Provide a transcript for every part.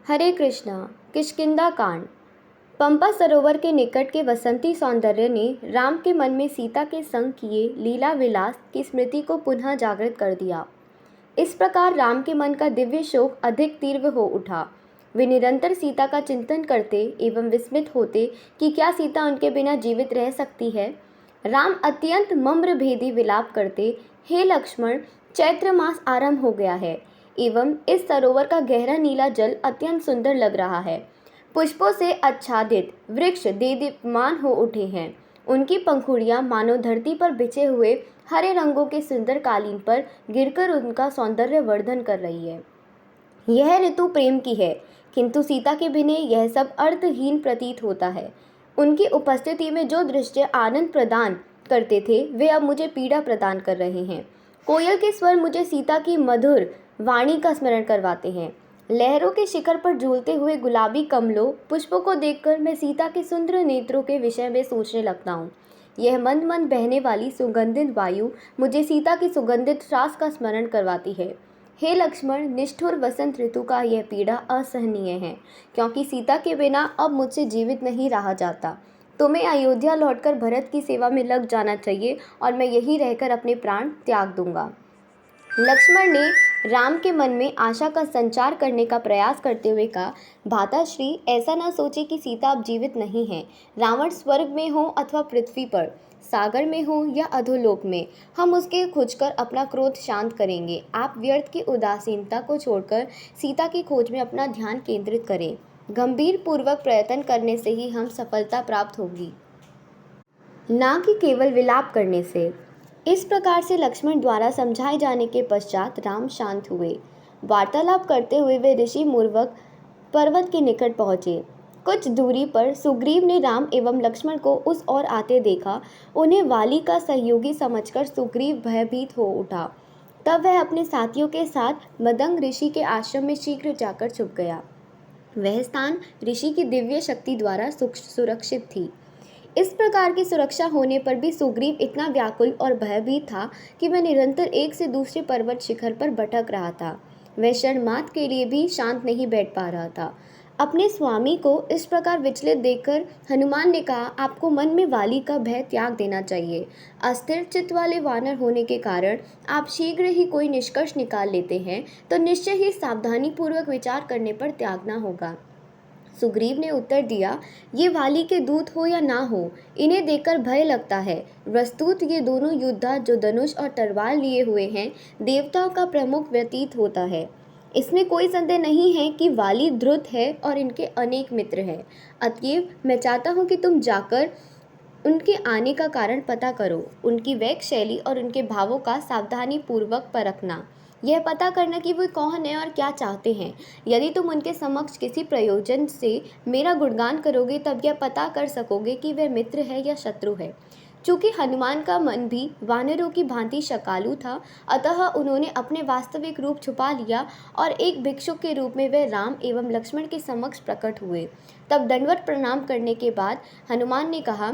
हरे कृष्णा। किष्किंधा कांड। पंपा सरोवर के निकट के वसंती सौंदर्य ने राम के मन में सीता के संग किए लीला विलास की स्मृति को पुनः जागृत कर दिया। इस प्रकार राम के मन का दिव्य शोक अधिक तीव्र हो उठा। वे निरंतर सीता का चिंतन करते एवं विस्मित होते कि क्या सीता उनके बिना जीवित रह सकती है। राम अत्यंत मम्र भेदी विलाप करते, हे लक्ष्मण, चैत्र मास आरंभ हो गया है एवं इस सरोवर का गहरा नीला जल अत्यंत सुंदर लग रहा है। पुष्पों से आच्छादित वृक्ष देदीप्यमान हो उठे हैं। उनकी पंखुड़ियां मानो धरती पर बिछे हुए हरे रंगों के सुंदर कालीन पर गिरकर उनका सौंदर्य वर्धन कर रही है। यह ऋतु प्रेम की है, किंतु सीता के बिना यह सब अर्थहीन प्रतीत होता है। उनकी उपस्थिति में जो दृश्य आनंद प्रदान करते थे वे अब मुझे पीड़ा प्रदान कर रहे हैं। कोयल के स्वर मुझे सीता की मधुर वाणी का स्मरण करवाते हैं। लहरों के शिखर पर झूलते हुए गुलाबी कमलों पुष्पों को देखकर मैं सीता के सुंदर नेत्रों के विषय में सोचने लगता हूँ। यह मंद मंद बहने वाली सुगंधित वायु मुझे सीता की सुगंधित श्वास का स्मरण करवाती है। हे लक्ष्मण, निष्ठुर वसंत ऋतु का यह पीड़ा असहनीय है, क्योंकि सीता के बिना अब मुझसे जीवित नहीं रहा जाता। तुम्हें अयोध्या लौटकर भरत की सेवा में लग जाना चाहिए और मैं यहीं रहकर अपने प्राण त्याग दूंगा। लक्ष्मण ने राम के मन में आशा का संचार करने का प्रयास करते हुए कहा, भ्राताश्री, ऐसा न सोचे कि सीता अब जीवित नहीं है। रावण स्वर्ग में हो अथवा पृथ्वी पर, सागर में हो या अधोलोक में, हम उसके खोजकर अपना क्रोध शांत करेंगे। आप व्यर्थ की उदासीनता को छोड़कर सीता की खोज में अपना ध्यान केंद्रित करें। गंभीर पूर्वक प्रयत्न करने से ही हम सफलता प्राप्त होगी, ना कि केवल विलाप करने से। इस प्रकार से लक्ष्मण द्वारा समझाए जाने के पश्चात राम शांत हुए। वार्तालाप करते हुए वे ऋषि मूर्वक पर्वत के निकट पहुँचे। कुछ दूरी पर सुग्रीव ने राम एवं लक्ष्मण को उस ओर आते देखा। उन्हें वाली का सहयोगी समझकर सुग्रीव भयभीत हो उठा। तब वह अपने साथियों के साथ मदंग ऋषि के आश्रम में शीघ्र जाकर छुप गया। वह स्थान ऋषि की दिव्य शक्ति द्वारा सुरक्षित थी। इस प्रकार की सुरक्षा होने पर भी सुग्रीव इतना व्याकुल और भयभीत था कि वह निरंतर एक से दूसरे पर्वत शिखर पर भटक रहा था। वह क्षण मात्र के लिए भी शांत नहीं बैठ पा रहा था। अपने स्वामी को इस प्रकार विचलित देखकर हनुमान ने कहा, आपको मन में वाली का भय त्याग देना चाहिए। अस्थिर चित्त वाले वानर होने के कारण आप शीघ्र ही कोई निष्कर्ष निकाल लेते हैं, तो निश्चय ही सावधानी पूर्वक विचार करने पर त्यागना होगा। सुग्रीव ने उत्तर दिया, ये वाली के दूत हो या ना हो, इन्हें देखकर भय लगता है। वस्तुत ये दोनों योद्धा जो धनुष और तलवार लिए हुए हैं, देवताओं का प्रमुख व्यतीत होता है। इसमें कोई संदेह नहीं है कि वाली द्रुत है और इनके अनेक मित्र हैं। अतएव मैं चाहता हूँ कि तुम जाकर उनके आने का कारण पता करो। उनकी वैक शैली और उनके भावों का सावधानी पूर्वक परखना। यह पता करना कि वे कौन है और क्या चाहते हैं। यदि तुम उनके समक्ष किसी प्रयोजन से मेरा गुणगान करोगे तब यह पता कर सकोगे कि वह मित्र है या शत्रु है। चूँकि हनुमान का मन भी वानरों की भांति शकालू था, अतः उन्होंने अपने वास्तविक रूप छुपा लिया और एक भिक्षुक के रूप में वह राम एवं लक्ष्मण के समक्ष प्रकट हुए। तब दंडवत प्रणाम करने के बाद हनुमान ने कहा,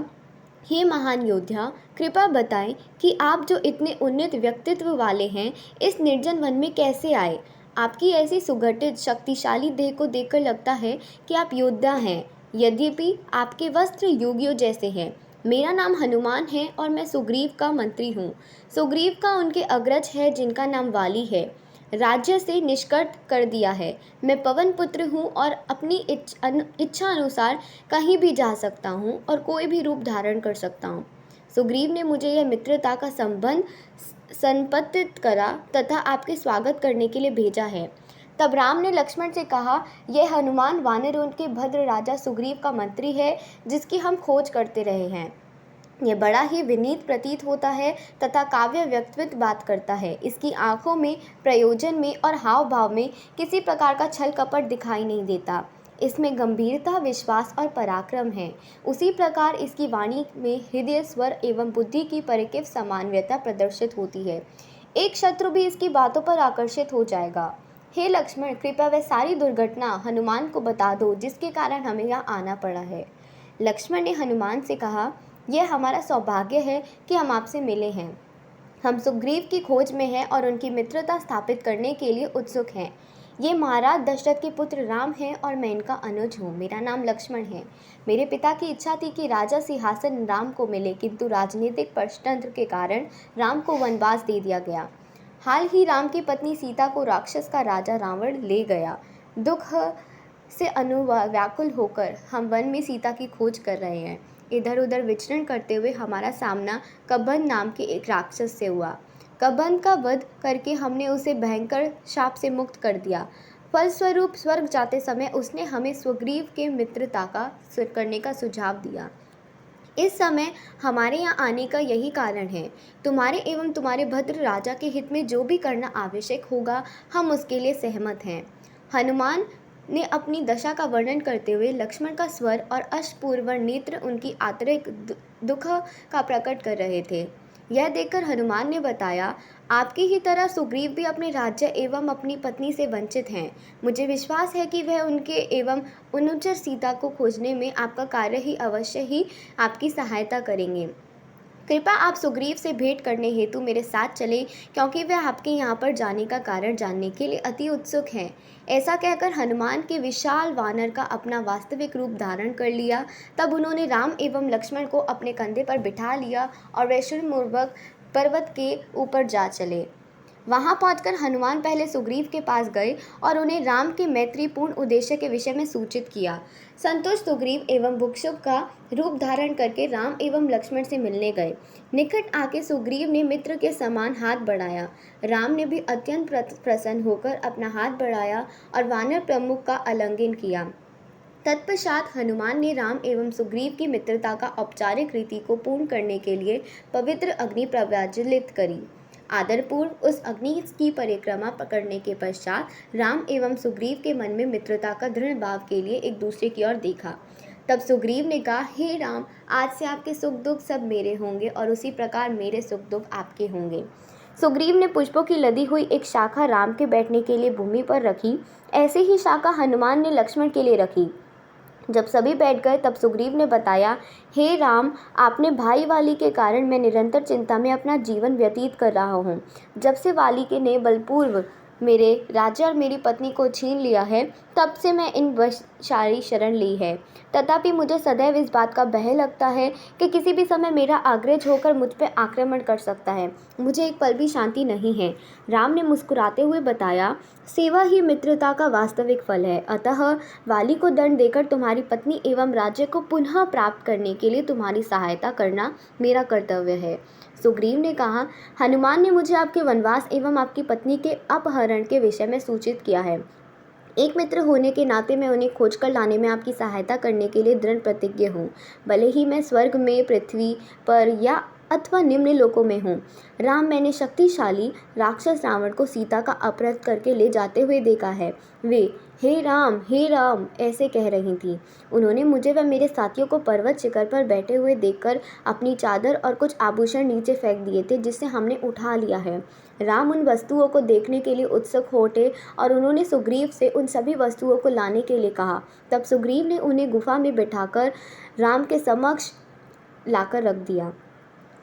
हे महान योद्धा, कृपया बताएं कि आप जो इतने उन्नत व्यक्तित्व वाले हैं, इस निर्जन वन में कैसे आए। आपकी ऐसी सुगठित शक्तिशाली देह को देखकर लगता है कि आप योद्धा हैं, यद्यपि आपके वस्त्र योगियों जैसे हैं। मेरा नाम हनुमान है और मैं सुग्रीव का मंत्री हूँ। सुग्रीव का उनके अग्रज है जिनका नाम वाली है। राज्य से निष्कृत कर दिया है। मैं पवन पुत्र हूँ और अपनी इच्छा अनुसार कहीं भी जा सकता हूँ और कोई भी रूप धारण कर सकता हूँ। सुग्रीव ने मुझे यह मित्रता का संबंध संपत्तित करा तथा आपके स्वागत करने के लिए भेजा है। तब राम ने लक्ष्मण से कहा, यह हनुमान वानरों के भद्र राजा सुग्रीव का मंत्री है, जिसकी हम खोज करते रहे हैं। यह बड़ा ही विनीत प्रतीत होता है तथा काव्य व्यक्तित्व बात करता है। इसकी आंखों में, प्रयोजन में और हाव भाव में किसी प्रकार का छल कपट दिखाई नहीं देता। इसमें गंभीरता, विश्वास और पराक्रम है। उसी प्रकार इसकी वाणी में हृदय, स्वर एवं बुद्धि की परिकिव सामान्यता प्रदर्शित होती है। एक शत्रु भी इसकी बातों पर आकर्षित हो जाएगा। हे लक्ष्मण, कृपया वह सारी दुर्घटना हनुमान को बता दो जिसके कारण हमें यहाँ आना पड़ा है। लक्ष्मण ने हनुमान से कहा, यह हमारा सौभाग्य है कि हम आपसे मिले हैं। हम सुग्रीव की खोज में हैं और उनकी मित्रता स्थापित करने के लिए उत्सुक हैं। ये महाराज दशरथ के पुत्र राम हैं और मैं इनका अनुज हूँ। मेरा नाम लक्ष्मण है। मेरे पिता की इच्छा थी कि राजा सिंहासन राम को मिले, किंतु राजनीतिक परतंत्र के कारण राम को वनवास दे दिया गया। हाल ही राम की पत्नी सीता को राक्षस का राजा रावण ले गया। दुख से व्याकुल होकर हम वन में सीता की खोज कर रहे हैं। इधर उधर विचरण करते हुए हमारा सामना कबंध नाम के एक राक्षस से हुआ। कबंध का वध करके हमने उसे भयंकर शाप से मुक्त कर दिया। फलस्वरूप स्वर्ग जाते समय उसने हमें सुग्रीव के मित्रता का करने का सुझाव दिया। इस समय हमारे यहाँ आने का यही कारण है। तुम्हारे एवं तुम्हारे भद्र राजा के हित में जो भी करना आवश्यक होगा, हम उसके लिए सहमत हैं। हनुमान ने अपनी दशा का वर्णन करते हुए लक्ष्मण का स्वर और अश्रुपूर्ण नेत्र उनकी आंतरिक दुख का प्रकट कर रहे थे। यह देखकर हनुमान ने बताया, आपकी ही तरह सुग्रीव भी अपने राज्य एवं अपनी पत्नी से वंचित हैं। मुझे विश्वास है कि वह उनके एवं अनुचर सीता को खोजने में आपका कार्य ही अवश्य ही आपकी सहायता करेंगे। कृपया आप सुग्रीव से भेंट करने हेतु मेरे साथ चलें, क्योंकि वह आपके यहाँ पर जाने का कारण जानने के लिए अति उत्सुक हैं। ऐसा कहकर हनुमान के विशाल वानर का अपना वास्तविक रूप धारण कर लिया। तब उन्होंने राम एवं लक्ष्मण को अपने कंधे पर बिठा लिया और वैष्णवपूर्वक पर्वत के ऊपर जा चले। वहां पहुंचकर हनुमान पहले सुग्रीव के पास गए और उन्हें राम के मैत्रीपूर्ण उद्देश्य के विषय में सूचित किया। संतुष्ट सुग्रीव एवं भिक्षुक का रूप धारण करके राम एवं लक्ष्मण से मिलने गए। निकट आके सुग्रीव ने मित्र के समान हाथ बढ़ाया। राम ने भी अत्यंत प्रसन्न होकर अपना हाथ बढ़ाया और वानर प्रमुख का आलिंगन किया। तत्पश्चात हनुमान ने राम एवं सुग्रीव की मित्रता का औपचारिक रीति को पूर्ण करने के लिए पवित्र अग्नि प्रज्वलित करी। आदरपूर्व उस अग्नि की परिक्रमा करने के पश्चात राम एवं सुग्रीव के मन में मित्रता का दृढ़ भाव के लिए एक दूसरे की ओर देखा। तब सुग्रीव ने कहा, हे राम, आज से आपके सुख दुख सब मेरे होंगे और उसी प्रकार मेरे सुख दुख आपके होंगे। सुग्रीव ने पुष्पों की लदी हुई एक शाखा राम के बैठने के लिए भूमि पर रखी। ऐसे ही शाखा हनुमान ने लक्ष्मण के लिए रखी। जब सभी बैठ गए तब सुग्रीव ने बताया, हे राम, आपने भाई वाली के कारण मैं निरंतर चिंता में अपना जीवन व्यतीत कर रहा हूँ। जब से वाली के ने बलपूर्व मेरे राज्य और मेरी पत्नी को छीन लिया है, तब से मैं इन वशशाली शरण ली है। तथापि मुझे सदैव इस बात का भय लगता है कि किसी भी समय मेरा अग्रज होकर मुझ पर आक्रमण कर सकता है। मुझे एक पल भी शांति नहीं है। राम ने मुस्कुराते हुए बताया, सेवा ही मित्रता का वास्तविक फल है। अतः वाली को दंड देकर तुम्हारी पत्नी एवं राज्य को पुनः प्राप्त करने के लिए तुम्हारी सहायता करना मेरा कर्तव्य है। सुग्रीव ने कहा, हनुमान ने मुझे आपके वनवास एवं आपकी पत्नी के अपहरण के विषय में सूचित किया है। एक मित्र होने के नाते मैं उन्हें खोज कर लाने में आपकी सहायता करने के लिए दृढ़ प्रतिज्ञ हूँ, भले ही मैं स्वर्ग में, पृथ्वी पर या अथवा निम्न लोकों में हूँ। राम, मैंने शक्तिशाली राक्षस रावण को सीता का अपहरण करके ले जाते हुए देखा है। वे हे राम ऐसे कह रही थी। उन्होंने मुझे व मेरे साथियों को पर्वत शिखर पर बैठे हुए देखकर अपनी चादर और कुछ आभूषण नीचे फेंक दिए थे, जिसे हमने उठा लिया है। राम उन वस्तुओं को देखने के लिए उत्सुक हो उठे और उन्होंने सुग्रीव से उन सभी वस्तुओं को लाने के लिए कहा। तब सुग्रीव ने उन्हें गुफा में बिठाकर राम के समक्ष लाकर रख दिया।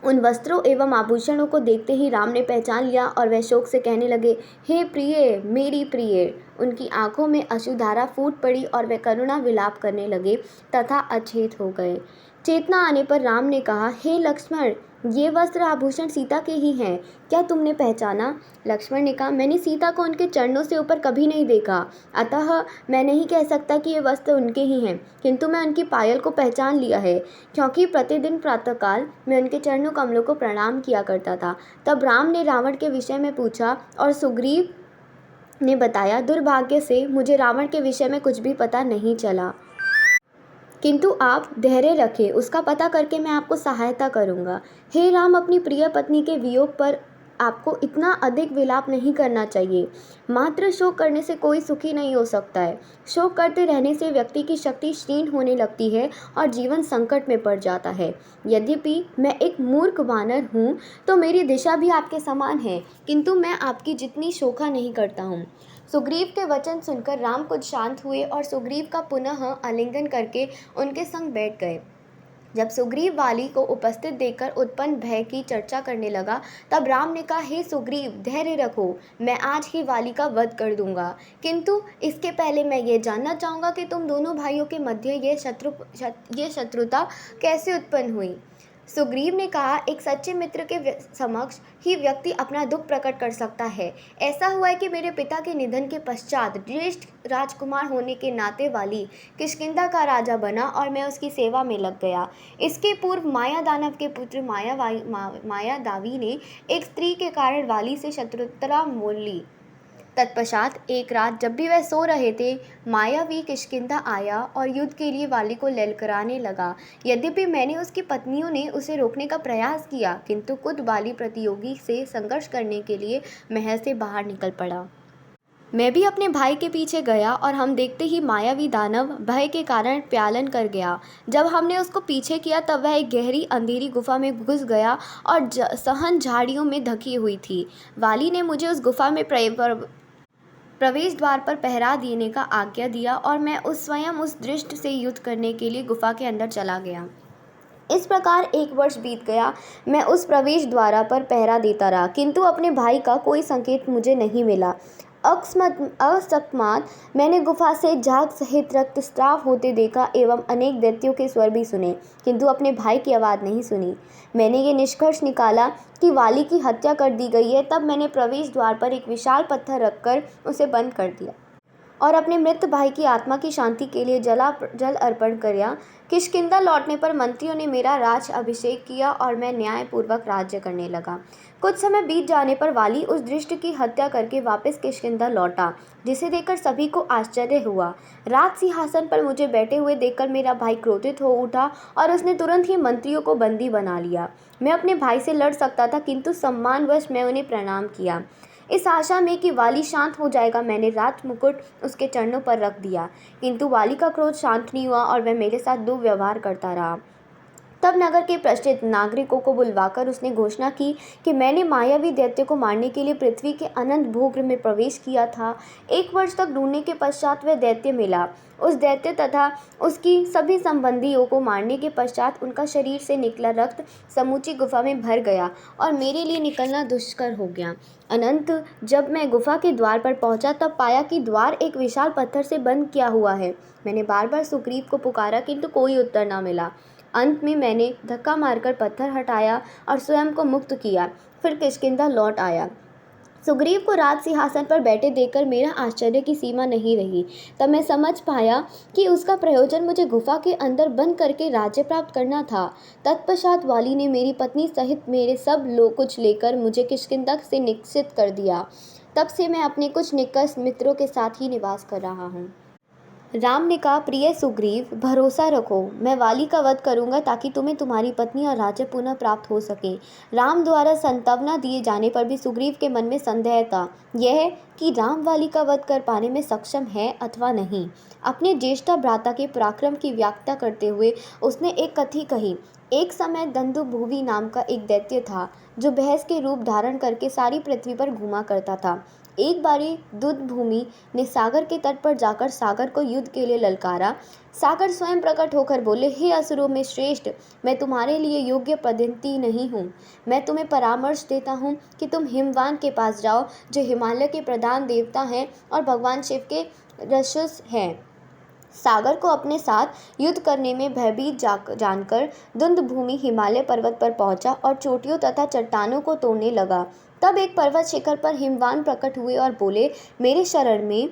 उन वस्त्रों एवं आभूषणों को देखते ही राम ने पहचान लिया और वह शोक से कहने लगे, हे प्रिय, मेरी प्रिय। उनकी आंखों में अश्रुधारा फूट पड़ी और वे करुणा विलाप करने लगे तथा अचेत हो गए। चेतना आने पर राम ने कहा, हे लक्ष्मण, ये वस्त्र आभूषण सीता के ही हैं, क्या तुमने पहचाना? लक्ष्मण ने कहा, मैंने सीता को उनके चरणों से ऊपर कभी नहीं देखा, अतः मैं नहीं कह सकता कि ये वस्त्र उनके ही हैं, किंतु मैं उनकी पायल को पहचान लिया है, क्योंकि प्रतिदिन प्रातःकाल मैं उनके चरणों कमलों को प्रणाम किया करता था। तब राम ने रावण के विषय में पूछा और सुग्रीव ने बताया, दुर्भाग्य से मुझे रावण के विषय में कुछ भी पता नहीं चला, किंतु आप धैर्य रखें, उसका पता करके मैं आपको सहायता करूंगा। हे राम, अपनी प्रिय पत्नी के वियोग पर आपको इतना अधिक विलाप नहीं करना चाहिए। मात्र शोक करने से कोई सुखी नहीं हो सकता है। शोक करते रहने से व्यक्ति की शक्ति क्षीण होने लगती है और जीवन संकट में पड़ जाता है। यद्यपि मैं एक मूर्ख वानर हूँ, तो मेरी दिशा भी आपके समान है, किंतु मैं आपकी जितनी शोखा नहीं करता हूँ। सुग्रीव के वचन सुनकर राम कुछ शांत हुए और सुग्रीव का पुनः आलिंगन करके उनके संग बैठ गए। जब सुग्रीव वाली को उपस्थित देखकर उत्पन्न भय की चर्चा करने लगा, तब राम ने कहा, हे सुग्रीव, धैर्य रखो, मैं आज ही वाली का वध कर दूंगा। किंतु इसके पहले मैं ये जानना चाहूँगा कि तुम दोनों भाइयों के मध्य ये शत्रुता कैसे उत्पन्न हुई। सुग्रीव ने कहा, एक सच्चे मित्र के समक्ष ही व्यक्ति अपना दुख प्रकट कर सकता है। ऐसा हुआ है कि मेरे पिता के निधन के पश्चात ज्येष्ठ राजकुमार होने के नाते वाली किष्किंधा का राजा बना और मैं उसकी सेवा में लग गया। इसके पूर्व माया दानव के पुत्र मायादावी ने एक स्त्री के कारण वाली से शत्रुता मोल ली। तत्पश्चात एक रात जब भी वह सो रहे थे, मायावी किष्किंधा आया और युद्ध के लिए वाली को ललकाराने लगा। यद्यपि मैंने उसकी पत्नियों ने उसे रोकने का प्रयास किया, किंतु खुद वाली प्रतियोगी से संघर्ष करने के लिए महल से बाहर निकल पड़ा। मैं भी अपने भाई के पीछे गया और हम देखते ही मायावी दानव भय के कारण प्यालन कर गया। जब हमने उसको पीछे किया तब वह एक गहरी अंधेरी गुफा में घुस गया और सहन झाड़ियों में ढकी हुई थी। वाली ने मुझे उस गुफा में प्रवेश द्वार पर पहरा देने का आज्ञा दिया और मैं स्वयं उस दृष्ट से युद्ध करने के लिए गुफा के अंदर चला गया। इस प्रकार 1 वर्ष बीत गया। मैं उस प्रवेश द्वार पर पहरा देता रहा, किंतु अपने भाई का कोई संकेत मुझे नहीं मिला। अकस्मात मैंने गुफा से झाग सहित रक्तस्राव होते देखा एवं अनेक दैत्यों के स्वर भी सुने, किंतु अपने भाई की आवाज़ नहीं सुनी। मैंने ये निष्कर्ष निकाला कि वाली की हत्या कर दी गई है। तब मैंने प्रवेश द्वार पर एक विशाल पत्थर रखकर उसे बंद कर दिया और अपने मृत भाई की आत्मा की शांति के लिए जल अर्पण किया। किष्किंधा लौटने पर मंत्रियों ने मेरा राज अभिषेक किया और मैं न्यायपूर्वक राज्य करने लगा। कुछ समय बीत जाने पर वाली उस दृष्ट की हत्या करके वापस किष्किंधा लौटा, जिसे देखकर सभी को आश्चर्य हुआ। राज सिंहासन पर मुझे बैठे हुए देखकर मेरा भाई क्रोधित हो उठा और उसने तुरंत ही मंत्रियों को बंदी बना लिया। मैं अपने भाई से लड़ सकता था, किंतु सम्मानवश मैं उन्हें प्रणाम किया। इस आशा में कि वाली शांत हो जाएगा, मैंने राज मुकुट उसके चरणों पर रख दिया, किंतु वाली का क्रोध शांत नहीं हुआ और वह मेरे साथ दुर्व्यवहार करता रहा। तब नगर के प्रसिद्ध नागरिकों को बुलवाकर उसने घोषणा की कि मैंने मायावी दैत्य को मारने के लिए पृथ्वी के अनंत भूगृह में प्रवेश किया था। 1 वर्ष तक ढूंढने के पश्चात वह दैत्य मिला। उस दैत्य तथा उसकी सभी संबंधियों को मारने के पश्चात उनका शरीर से निकला रक्त समूची गुफा में भर गया और मेरे लिए निकलना दुष्कर हो गया। अनंत जब मैं गुफा के द्वार पर पहुंचा, तब पाया कि द्वार एक विशाल पत्थर से बंद किया हुआ है। मैंने बार बार सुग्रीव को पुकारा, किंतु कोई उत्तर न मिला। अंत में मैंने धक्का मारकर पत्थर हटाया और स्वयं को मुक्त किया। फिर किष्किंधा लौट आया। सुग्रीव को राज सिंहासन पर बैठे देखकर मेरा आश्चर्य की सीमा नहीं रही। तब मैं समझ पाया कि उसका प्रयोजन मुझे गुफा के अंदर बंद करके राज्य प्राप्त करना था। तत्पश्चात वाली ने मेरी पत्नी सहित मेरे सब कुछ लेकर मुझे किष्किंधा से निश्चित कर दिया। तब से मैं अपने कुछ निकट मित्रों के साथ ही निवास कर रहा हूँ। राम ने कहा, प्रिय सुग्रीव, भरोसा रखो, मैं वाली का वध करूंगा ताकि तुम्हें तुम्हारी पत्नी और राज्य पुनः प्राप्त हो सके। राम द्वारा सांत्वना दिए जाने पर भी सुग्रीव के मन में संदेह था, यह कि राम वाली का वध कर पाने में सक्षम है अथवा नहीं। अपने ज्येष्ठ भ्राता के पराक्रम की व्याख्या करते हुए उसने एक कथी कही। एक समय दंदुभुवि नाम का एक दैत्य था, जो भैंस के रूप धारण करके सारी पृथ्वी पर घूमा करता था। एक बारी दुंदुभूमि ने सागर के तट पर जाकर सागर को युद्ध के लिए ललकारा। सागर स्वयं प्रकट होकर बोले, हे असुरों में श्रेष्ठ, मैं तुम्हारे लिए योग्य पद्धति नहीं हूँ। मैं तुम्हें परामर्श देता हूँ कि तुम हिमवान के पास जाओ, जो हिमालय के प्रधान देवता हैं और भगवान शिव के रक्षस हैं। सागर को अपने साथ युद्ध करने में भयभीत जानकर दुंदुभूमि हिमालय पर्वत पर पहुंचा और चोटियों तथा चट्टानों को तोड़ने लगा। तब एक पर्वत शिखर पर हिमवान प्रकट हुए और बोले, मेरे शरण में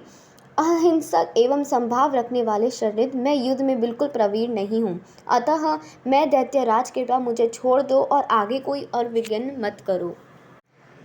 अहिंसक एवं संभाव रखने वाले शरीर, मैं युद्ध में बिल्कुल प्रवीण नहीं हूँ, अतः मैं दैत्यराज, कृपया मुझे छोड़ दो और आगे कोई और विघ्न मत करो।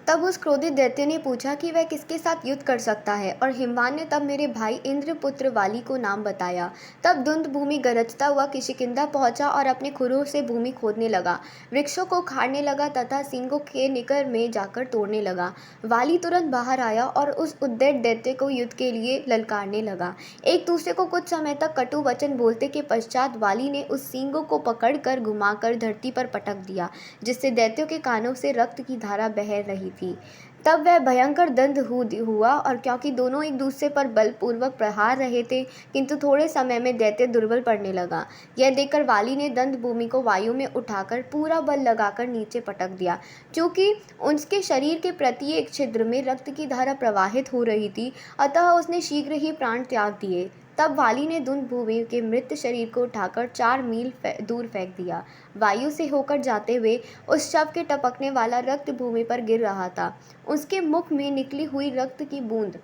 तब उस क्रोधित दैत्य ने पूछा कि वह किसके साथ युद्ध कर सकता है, और हिमवान ने तब मेरे भाई इंद्रपुत्र वाली को नाम बताया। तब दुंदुभूमि गरजता हुआ किष्किंधा पहुंचा और अपने खुरों से भूमि खोदने लगा, वृक्षों को खाड़ने लगा तथा सिंगों के निकर में जाकर तोड़ने लगा। वाली तुरंत बाहर आया और उस उद्दंड दैत्य को युद्ध के लिए ललकारने लगा। एक दूसरे को कुछ समय तक कटु वचन बोलते के पश्चात वाली ने उस सिंगों को पकड़कर घुमाकर धरती पर पटक दिया, जिससे दैत्यों के कानों से रक्त की धारा बह रही थी। तब वह भयंकर दंड हुआ और क्योंकि दोनों एक दूसरे पर बलपूर्वक प्रहार रहे थे, किंतु थोड़े समय में दैत्य दुर्बल पड़ने लगा। यह देखकर वाली ने दंड भूमि को वायु में उठाकर पूरा बल लगाकर नीचे पटक दिया। चूंकि उसके शरीर के प्रत्येक छिद्र में रक्त की धारा प्रवाहित हो रही थी, अतः उसने शीघ्र ही प्राण त्याग दिए। तब वाली ने दुंद भूमि के मृत शरीर को उठाकर 4 मील दूर फेंक दिया। वायु से होकर जाते हुए उस शव के टपकने वाला रक्त भूमि पर गिर रहा था। उसके मुख में निकली हुई रक्त की बूंद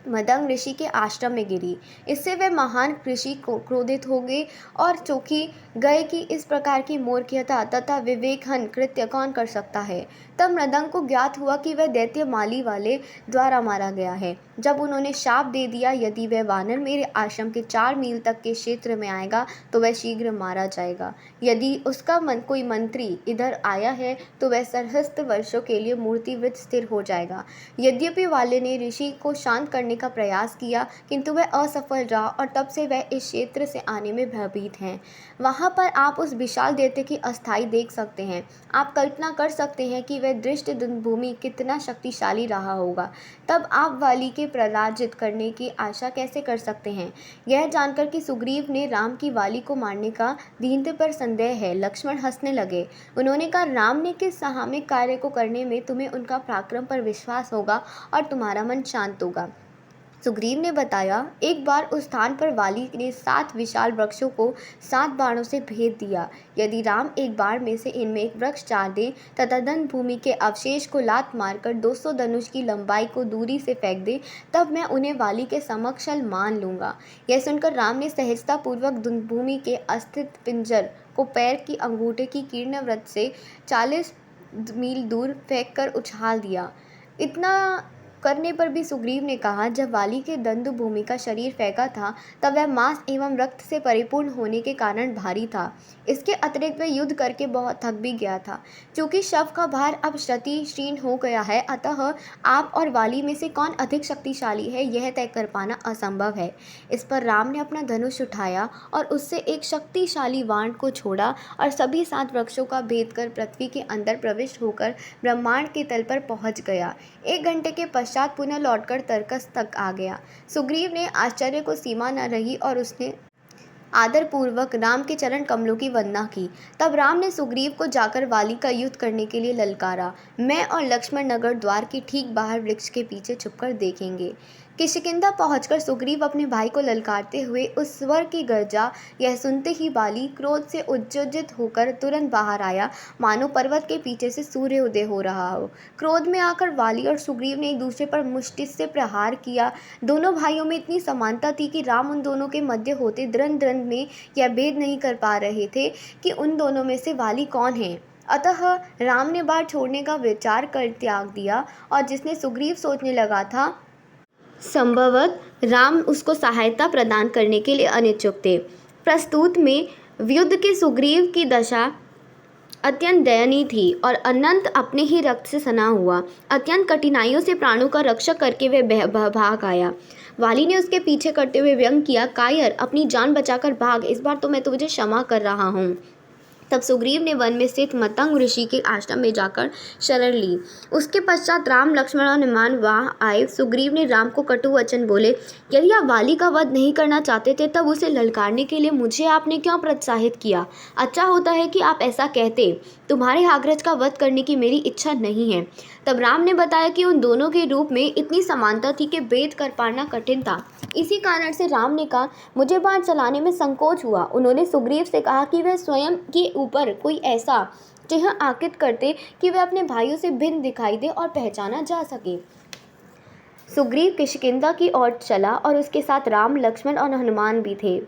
मदंग ऋषि के आश्रम में गिरी। इससे वे महान ऋषि क्रोधित हो गए और चौंकी गए कि इस प्रकार की मूर्खता तथा विवेकहीन कृत्य कौन कर सकता है। तब मृदंग को ज्ञात हुआ कि वह दैत्य माली वाले द्वारा मारा गया है। जब उन्होंने शाप दे दिया, यदि वह वानर मेरे आश्रम के 4 मील तक के क्षेत्र में आएगा तो वह शीघ्र मारा जाएगा। यदि उसका कोई मंत्री इधर आया है तो वह सहस्त्र वर्षों के लिए मूर्तिवत स्थिर हो जाएगा। यद्यपि वाले ने ऋषि को शांत करने का प्रयास किया, किंतु वह असफल रहा और तब से वह इस क्षेत्र से आने में भयभीत हैं। वहाँ पर आप उस विशाल दैत्य की अस्थाई देख सकते हैं। आप कल्पना कर सकते हैं कि वह दृष्ट भूमि कितना शक्तिशाली रहा होगा। तब आप वाली के पराजित करने की आशा कैसे कर सकते हैं। यह जानकर कि सुग्रीव ने राम की वाली को मारने का दीनते पर संदेह है, लक्ष्मण हंसने लगे। उन्होंने कहा, राम ने किस साहसिक कार्य को करने में तुम्हें उनका पराक्रम पर विश्वास होगा और तुम्हारा मन शांत होगा। सुग्रीव ने बताया, एक बार उस स्थान पर वाली ने 7 विशाल वृक्षों को 7 बाणों से भेद दिया। यदि राम एक बाण में से इनमें एक वृक्ष चार दे तथा दंड भूमि के अवशेष को लात मारकर 200 धनुष की लंबाई को दूरी से फेंक दे, तब मैं उन्हें वाली के समक्ष मान लूँगा। यह सुनकर राम ने सहजतापूर्वक दंड भूमि के अस्थित पिंजर को पैर की अंगूठे की कीर्णवृत्त से 40 मील दूर फेंक कर उछाल दिया। इतना करने पर भी सुग्रीव ने कहा, जब वाली के दंड भूमि का शरीर फेंका था तब वह मांस एवं रक्त से परिपूर्ण होने के कारण भारी था। इसके अतिरिक्त वह युद्ध करके बहुत थक भी गया था। चूंकि शव का भार अब क्षति क्षीण हो गया है, अतः आप और वाली में से कौन अधिक शक्तिशाली है यह तय कर पाना असंभव है। इस पर राम ने अपना धनुष उठाया और उससे एक शक्तिशाली बाण को छोड़ा और सभी 7 वृक्षों का भेद कर पृथ्वी के अंदर प्रविष्ट होकर ब्रह्मांड के तल पर पहुंच गया। 1 घंटे के पश्चात पुनः लौटकर तरकस तक आ गया। सुग्रीव ने आश्चर्य को सीमा न रही और उसने आदरपूर्वक राम के चरण कमलों की वंदना की। तब राम ने सुग्रीव को जाकर वाली का युद्ध करने के लिए ललकारा। मैं और लक्ष्मण नगर द्वार के ठीक बाहर वृक्ष के पीछे छुपकर देखेंगे। किष्किंधा पहुंचकर सुग्रीव अपने भाई को ललकारते हुए उस स्वर की गर्जा, यह सुनते ही वाली क्रोध से उज्जीवित होकर तुरंत बाहर आया, मानो पर्वत के पीछे से सूर्योदय हो रहा हो। क्रोध में आकर वाली और सुग्रीव ने एक दूसरे पर मुष्टि से प्रहार किया। दोनों भाइयों में इतनी समानता थी कि राम उन दोनों के मध्य होते द्वंद्व में यह भेद नहीं कर पा रहे थे कि उन दोनों में से वाली कौन है। अतः राम ने बाढ़ छोड़ने का विचार कर त्याग दिया और जिसने सुग्रीव सोचने लगा था, संभवतः राम उसको सहायता प्रदान करने के लिए अनिच्छुक थे। प्रस्तुत में युद्ध के सुग्रीव की दशा अत्यंत दयनीय थी और अनंत अपने ही रक्त से सना हुआ। अत्यंत कठिनाइयों से प्राणों का रक्षा करके वह भाग आया। वाली ने उसके पीछे करते हुए व्यंग किया, कायर, अपनी जान बचाकर भाग, इस बार तो मैं तुझे क्षमा कर रहा हूँ। तब सुग्रीव ने वन में स्थित मतंग ऋषि के आश्रम में जाकर शरण ली। उसके पश्चात राम, लक्ष्मण और हनुमान वहाँ आए। सुग्रीव ने राम को कटु वचन बोले, यदि आप वाली का वध नहीं करना चाहते थे तब उसे ललकारने के लिए मुझे आपने क्यों प्रोत्साहित किया। अच्छा होता है कि आप ऐसा कहते। तुम्हारे अग्रज का वध करने की मेरी इच्छा नहीं है। तब राम ने बताया कि उन दोनों के रूप में इतनी समानता थी कि भेद कर पाना कठिन था। इसी कारण से राम ने कहा, मुझे बाण चलाने में संकोच हुआ। उन्होंने सुग्रीव से कहा कि वह स्वयं के ऊपर कोई ऐसा चिन्ह अंकित करते कि वह अपने भाइयों से भिन्न दिखाई दे और पहचाना जा सके। सुग्रीव किष्किंधा की ओर चला और उसके साथ राम, लक्ष्मण और हनुमान भी थे।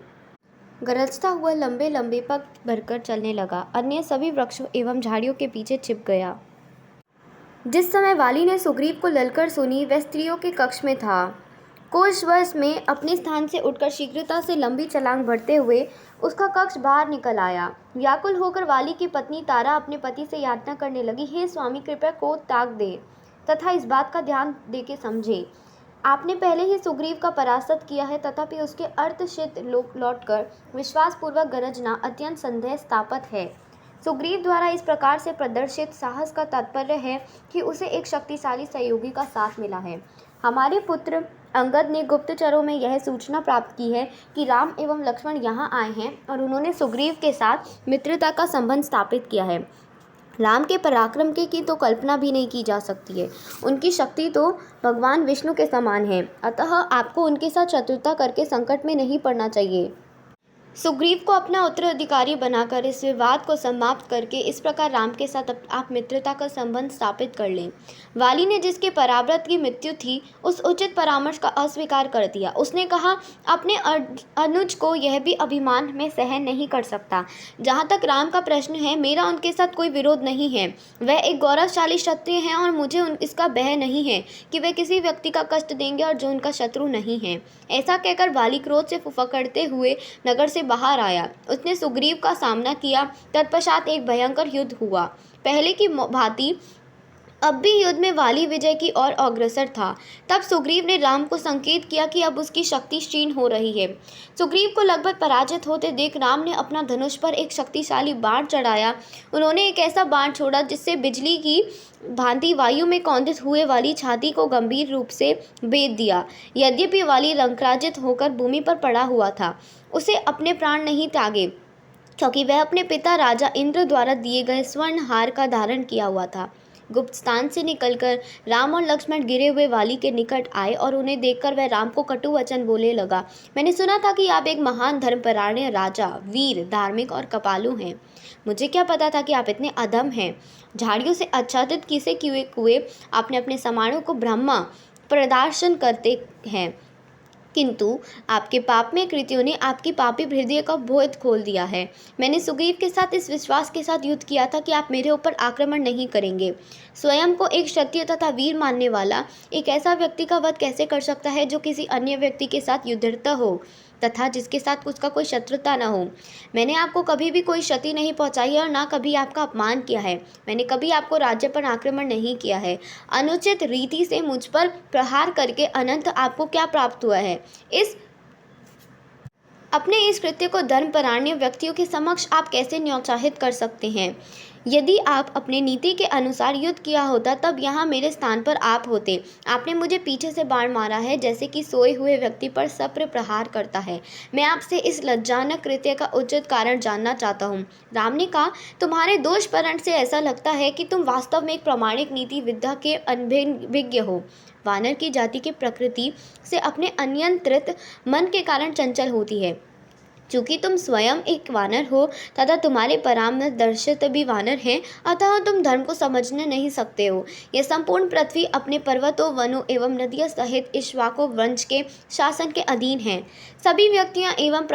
गरजता हुआ लंबे लंबे पग भरकर चलने लगा। अन्य सभी वृक्षों एवं झाड़ियों के पीछे छिप गया। जिस समय वाली ने सुग्रीव को ललकर सुनी, वह स्त्रियों के कक्ष में था। कोषवश में अपने स्थान से उठकर शीघ्रता से लंबी छलांग भरते हुए उसका कक्ष बाहर निकल आया। व्याकुल होकर वाली की पत्नी तारा अपने पति से याचना करने लगी, हे स्वामी, कृपया क्रोध त्याग दे तथा इस बात का ध्यान दे के समझे। आपने पहले ही सुग्रीव का परास्त किया है, तथापि उसके अर्धशित लौटकर विश्वासपूर्वक गरजना अत्यंत संदेह स्थापित है। सुग्रीव द्वारा इस प्रकार से प्रदर्शित साहस का तात्पर्य है कि उसे एक शक्तिशाली सहयोगी का साथ मिला है। हमारे पुत्र अंगद ने गुप्तचरों में यह सूचना प्राप्त की है कि राम एवं लक्ष्मण यहाँ आए हैं और उन्होंने सुग्रीव के साथ मित्रता का संबंध स्थापित किया है। राम के पराक्रम की तो कल्पना भी नहीं की जा सकती है। उनकी शक्ति तो भगवान विष्णु के समान है, अतः आपको उनके साथ शत्रुता करके संकट में नहीं पड़ना चाहिए। सुग्रीव को अपना उत्तराधिकारी बनाकर इस विवाद को समाप्त करके इस प्रकार राम के साथ आप मित्रता का संबंध स्थापित कर लें। वाली ने जिसके पराव्रत की मृत्यु थी उस उचित परामर्श का अस्वीकार कर दिया। उसने कहा अपने अनुज को यह भी अभिमान में सहन नहीं कर सकता। जहाँ तक राम का प्रश्न है, मेरा उनके साथ कोई विरोध नहीं है। वह एक गौरवशाली क्षत्रिय हैं और मुझे इसका भय नहीं है कि वे किसी व्यक्ति का कष्ट देंगे और जो उनका शत्रु नहीं है। ऐसा कहकर वाली क्रोध से फुफकड़ते हुए नगर से बाहर आया। उसने सुग्रीव का सामना किया। तत्पश्चात एक भयंकर युद्ध हुआ। पहले की भांति अब भी युद्ध में वाली विजय की ओर अग्रसर था। तब सुग्रीव ने राम को संकेत किया कि अब उसकी शक्ति क्षीण हो रही है। सुग्रीव को लगभग पराजित होते देख राम ने अपना धनुष पर एक शक्तिशाली बाण चढ़ाया। उन्होंने एक ऐसा बाण छोड़ा जिससे बिजली की भांति वायु में कौंदित हुए वाली छाती को गंभीर रूप से भेद दिया। यद्यपि वाली रंक्राजित होकर भूमि पर पड़ा हुआ था, उसे अपने प्राण नहीं त्यागे, क्योंकि वह अपने पिता राजा इंद्र द्वारा दिए गए स्वर्ण हार का धारण किया हुआ था। गुप्त स्थान से निकलकर राम और लक्ष्मण गिरे हुए वाली के निकट आए और उन्हें देखकर वह राम को कटु वचन बोले लगा। मैंने सुना था कि आप एक महान धर्मपरायण राजा, वीर, धार्मिक और कपालु हैं। मुझे क्या पता था कि आप इतने अधम हैं। झाड़ियों से आच्छादित किसे किए कुएं आपने अपने सामानों को ब्रह्मा प्रदर्शन करते हैं, किंतु आपके पापमय कृत्यों ने आपकी पापी हृदय का भेद खोल दिया है। मैंने सुग्रीव के साथ इस विश्वास के साथ युद्ध किया था कि आप मेरे ऊपर आक्रमण नहीं करेंगे। स्वयं को एक क्षत्रिय तथा वीर मानने वाला एक ऐसा व्यक्ति का वध कैसे कर सकता है जो किसी अन्य व्यक्ति के साथ युद्धरत हो तथा जिसके साथ उसका कोई शत्रुता न हो। मैंने आपको कभी भी कोई क्षति नहीं पहुंचाई है और ना कभी आपका अपमान किया है। मैंने कभी आपको राज्य पर आक्रमण नहीं किया है। अनुचित रीति से मुझ पर प्रहार करके अनंत आपको क्या प्राप्त हुआ है? अपने इस कृत्य को धर्मपरायण व्यक्तियों के समक्ष आप कैसे न्यौत्साहित कर सकते हैं? यदि आप अपने नीति के अनुसार युद्ध किया होता तब यहाँ मेरे स्थान पर आप होते। आपने मुझे पीछे से बाण मारा है, जैसे कि सोए हुए व्यक्ति पर सप्र प्रहार करता है। मैं आपसे इस लज्जाजनक कृत्य का उचित कारण जानना चाहता हूँ। राम ने कहा, तुम्हारे दोष परण से ऐसा लगता है कि तुम वास्तव में एक प्रामाणिक नीति विद्या के अनभिज्ञ हो। वानर की जाति की प्रकृति से अपने अनियंत्रित मन के कारण चंचल होती है। चूँकि तुम स्वयं एक वानर हो तथा तुम्हारे परामर्शदर्शित भी वानर हैं, अतः तुम धर्म को समझने नहीं सकते हो। यह संपूर्ण पृथ्वी अपने पर्वतों, वनों एवं नदियों सहित इक्ष्वाकु वंश के शासन के अधीन है। सभी व्यक्तियाँ एवं